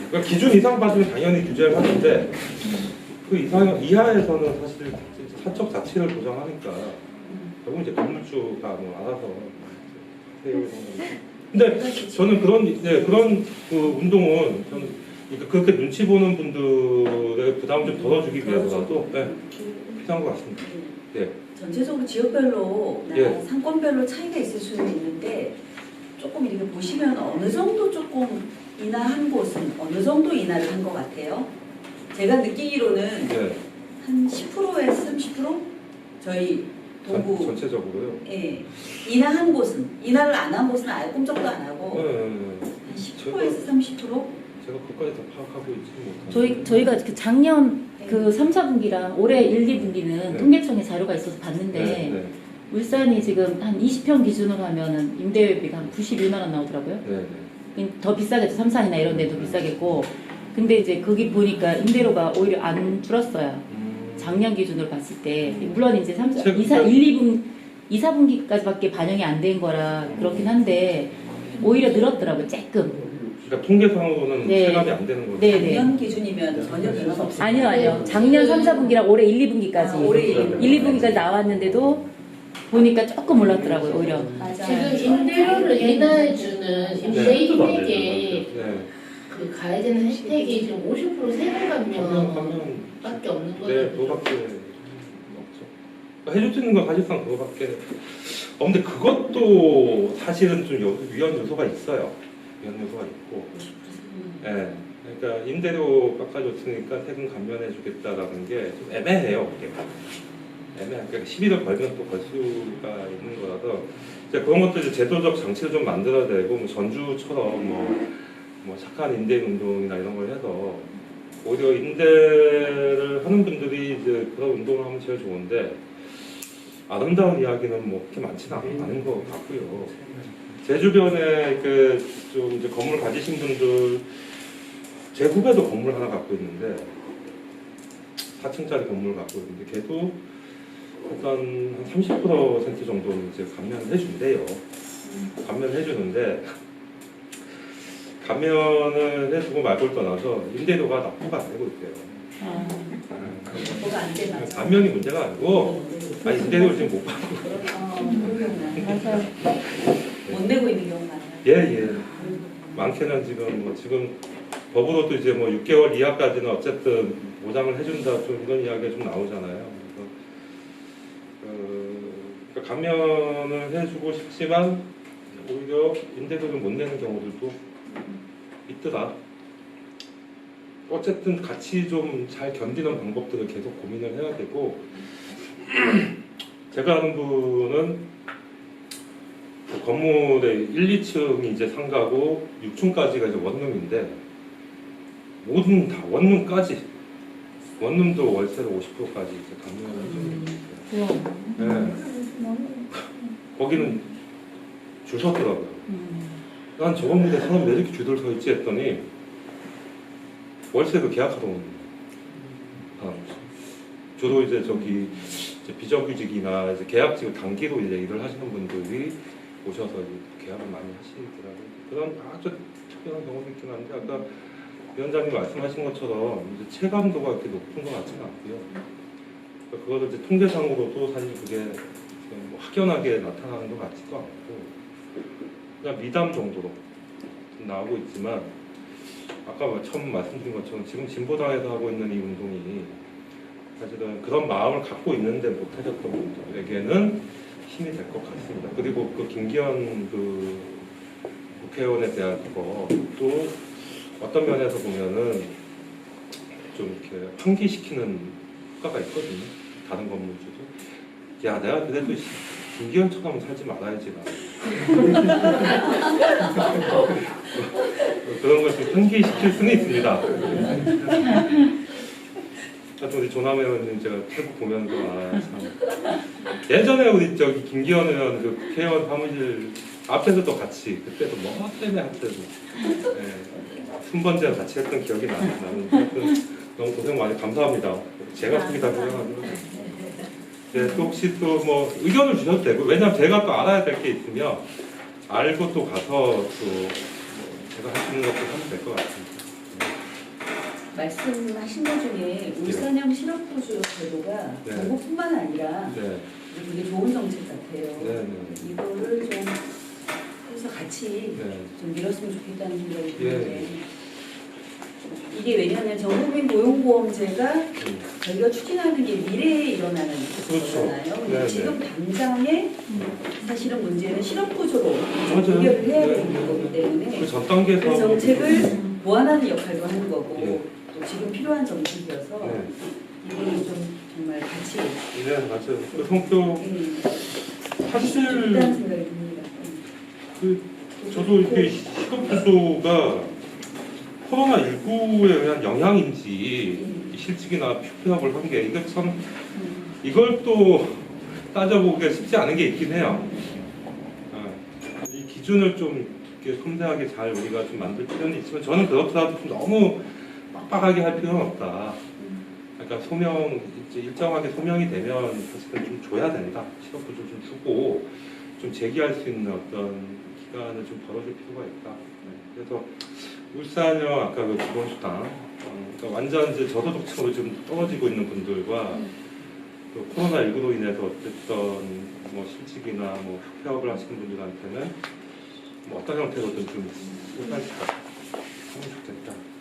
그러니까 기준 이상 받으면 당연히 규제를 하는데 그 이하에서는 사실 사적 자치를 보장하니까 결국 이제 건물주가 뭐 알아서 하세요. 근데 저는 그런 그 운동은 저는 그렇게 눈치 보는 분들의 부담을 좀 덜어주기 위해서라도 필요한 것 같습니다. 예. 전체적으로 지역별로 예. 상권별로 차이가 있을 수는 있는데 조금 이렇게 보시면 어느 정도 조금 인하한 곳은 어느 정도 인하를 한 것 같아요. 제가 느끼기로는 예. 한 10%에서 30% 저희 동구 전체적으로요. 예, 인하한 곳은 인하를 안 한 곳은 아예 꿈쩍도 안 하고 예. 한 10%에서 30%? 제가 그까지 다 파악하고 있지 못하는. 저희가 그 작년 그 3, 4분기랑 올해 1, 2분기는 네. 통계청에 자료가 있어서 봤는데 네. 울산이 지금 한 20평 기준으로 하면은 임대비가 한 92만 원 나오더라고요. 네. 더 비싸겠죠. 삼산이나 이런 데도 비싸겠고 근데 이제 거기 보니까 임대료가 오히려 안 줄었어요. 작년 기준으로 봤을 때 물론 이제 2, 4분기까지밖에 반영이 안 된 거라 그렇긴 한데 오히려 늘었더라고요. 조금. 그러니까 통계상으로는 네. 체감이 안 되는 거죠. 네네. 작년 기준이면 전혀 변화가 없어요. 아니요. 작년 3, 4분기랑 올해 1, 2분기까지. 올해 1, 2분기까지 나왔는데도 보니까 조금 올랐더라고요. 오히려. 지금 임대료를 인하해주는 임대 인맥에 네. 그 가야 되는 혜택이 지금 50% 세금 감면밖에 없는 거죠. 네, 그거밖에 없죠. 그러니까 해줄 수 있는 건 사실상 그거밖에. 근데 그것도 사실은 좀 위헌 요소가 있어요. 위헌 요소가 있고. 네. 그러니까 임대료 깎아줬으니까 세금 감면해주겠다라는 게 좀 애매해요. 그게. 그러니까 11월 벌면 또 벌 수가 있는 거라서 이제 그런 것도 이제 제도적 장치를 좀 만들어야 되고 뭐 전주처럼 뭐 착한 임대 운동이나 이런 걸 해서 오히려 임대를 하는 분들이 이제 그런 운동을 하면 제일 좋은데 아름다운 이야기는 뭐 그렇게 많지는 않은 것 같고요. 제 주변에 그 좀 이제 건물 가지신 분들 제 후배도 건물 하나 갖고 있는데 4층짜리 건물 갖고 있는데 걔도 일단 한 30% 정도는 이제 감면을 해준대요. 감면을 해주는데 감면을 해주고 말 걸 떠나서 임대료가 납부가 안 되고 있대요. 뭐가 안 되나? 감면이 문제가 아니고 임대료를 지금 못 받고. 맞아요. 못 내고 있는 경우가 많아요. 예. 많게는 지금 법으로도 이제 뭐 6개월 이하까지는 어쨌든 보장을 해준다 좀 이런 이야기가 좀 나오잖아요. 그러니까 감면을 해주고 싶지만 오히려 임대료를 못 내는 경우들도 있더라. 어쨌든 같이 좀 잘 견디는 방법들을 계속 고민을 해야 되고 제가 아는 분은 건물의 1, 2층이 이제 상가고 6층까지가 이제 원룸인데 모든 다 원룸까지 원룸도 월세를 50%까지 이제 감면을 해주는 네. 거기는 줄 섰더라고요. 난 저 건물에 사람 왜 이렇게 줄을 서 있지 했더니 월세 그 계약하러 오는 사람. 주로 이제 저기 이제 비정규직이나 이제 계약직을 단기로 이제 일을 하시는 분들이 오셔서 이제 계약을 많이 하시더라고요. 그런 아주 특별한 경험이 있긴 한데 아까 위원장님 말씀하신 것처럼 이제 체감도가 그렇게 높은 것 같지는 않고요. 그러니까 그거를 이제 통계상으로도 사실 그게 뭐 확연하게 나타나는 것 같지도 않고 그냥 미담 정도로 나오고 있지만 아까 처음 말씀드린 것처럼 지금 진보당에서 하고 있는 이 운동이 사실은 그런 마음을 갖고 있는데 못하셨던 분들에게는 힘이 될 것 같습니다. 그리고 그 김기현 그 국회의원에 대한 것도 어떤 면에서 보면은 좀 이렇게 환기시키는 효과가 있거든요. 다른 건물주도. 야, 내가 그래도 김기현처럼 살지 말아야지 나. 그런 걸 좀 환기시킬 수는 있습니다. 하여튼 우리 조남혜 의원님 제가 계속 보면서 참 예전에 우리 저기 김기현 의원 그 국회의원 사무실 앞에서도 같이 그때도 뭐 때문에 할 때도 순번제랑 같이 했던 기억이 나는 하여튼 너무 고생 많이 감사합니다. 제가 속이 다 고생하고 또 혹시 또 뭐 의견을 주셔도 되고 왜냐면 제가 또 알아야 될 게 있으면 알고 또 가서 또 제가 할 수 있는 것도 하면 될 것 같습니다. 말씀하신 것 중에 울산형 실업보조 제도가 네. 정부뿐만 아니라 네. 되게 좋은 정책 같아요. 네. 이거를 좀 해서 같이 네. 좀 밀었으면 좋겠다는 생각이 예. 드는데 이게 왜냐하면 전국민 고용보험제가 저희가 추진하는 게 미래에 일어나는 그렇죠. 거잖아요. 근데 네, 지금 당장에 사실은 문제는 실업보조로 맞아요. 해결을 해야 네. 되는 거기 때문에 그 전 단계에서 그 정책을 보완하는 역할도 하는 거고 예. 또 지금 필요한 정책이어서 네. 이거는 좀 정말 같이 네, 맞아요. 그 성격 사실 있다는 생각이 듭니다. 그 저도 이렇게 실업보조가 코로나19에 의한 영향인지 실직이나 폐업을 한 게 이게 참 이걸 또 따져보기가 쉽지 않은 게 있긴 해요. 이 기준을 좀 이렇게 섬세하게 잘 우리가 좀 만들 필요는 있지만 저는 그렇더라도 좀 너무 빡빡하게 할 필요는 없다. 그러니까 소명 이제 일정하게 소명이 되면 사실은 좀 줘야 된다. 실업도 좀 주고 좀 재기할 수 있는 어떤 기간을 좀 벌어줄 필요가 있다. 네. 그래서 울산형 아까 그 기본수당 그러니까 완전 이제 저소득층으로 좀 떨어지고 있는 분들과 또 코로나19로 인해서 어쨌든 뭐 실직이나 뭐 폐업을 하시는 분들한테는 뭐 어떤 형태로든 좀 하면 좋겠다.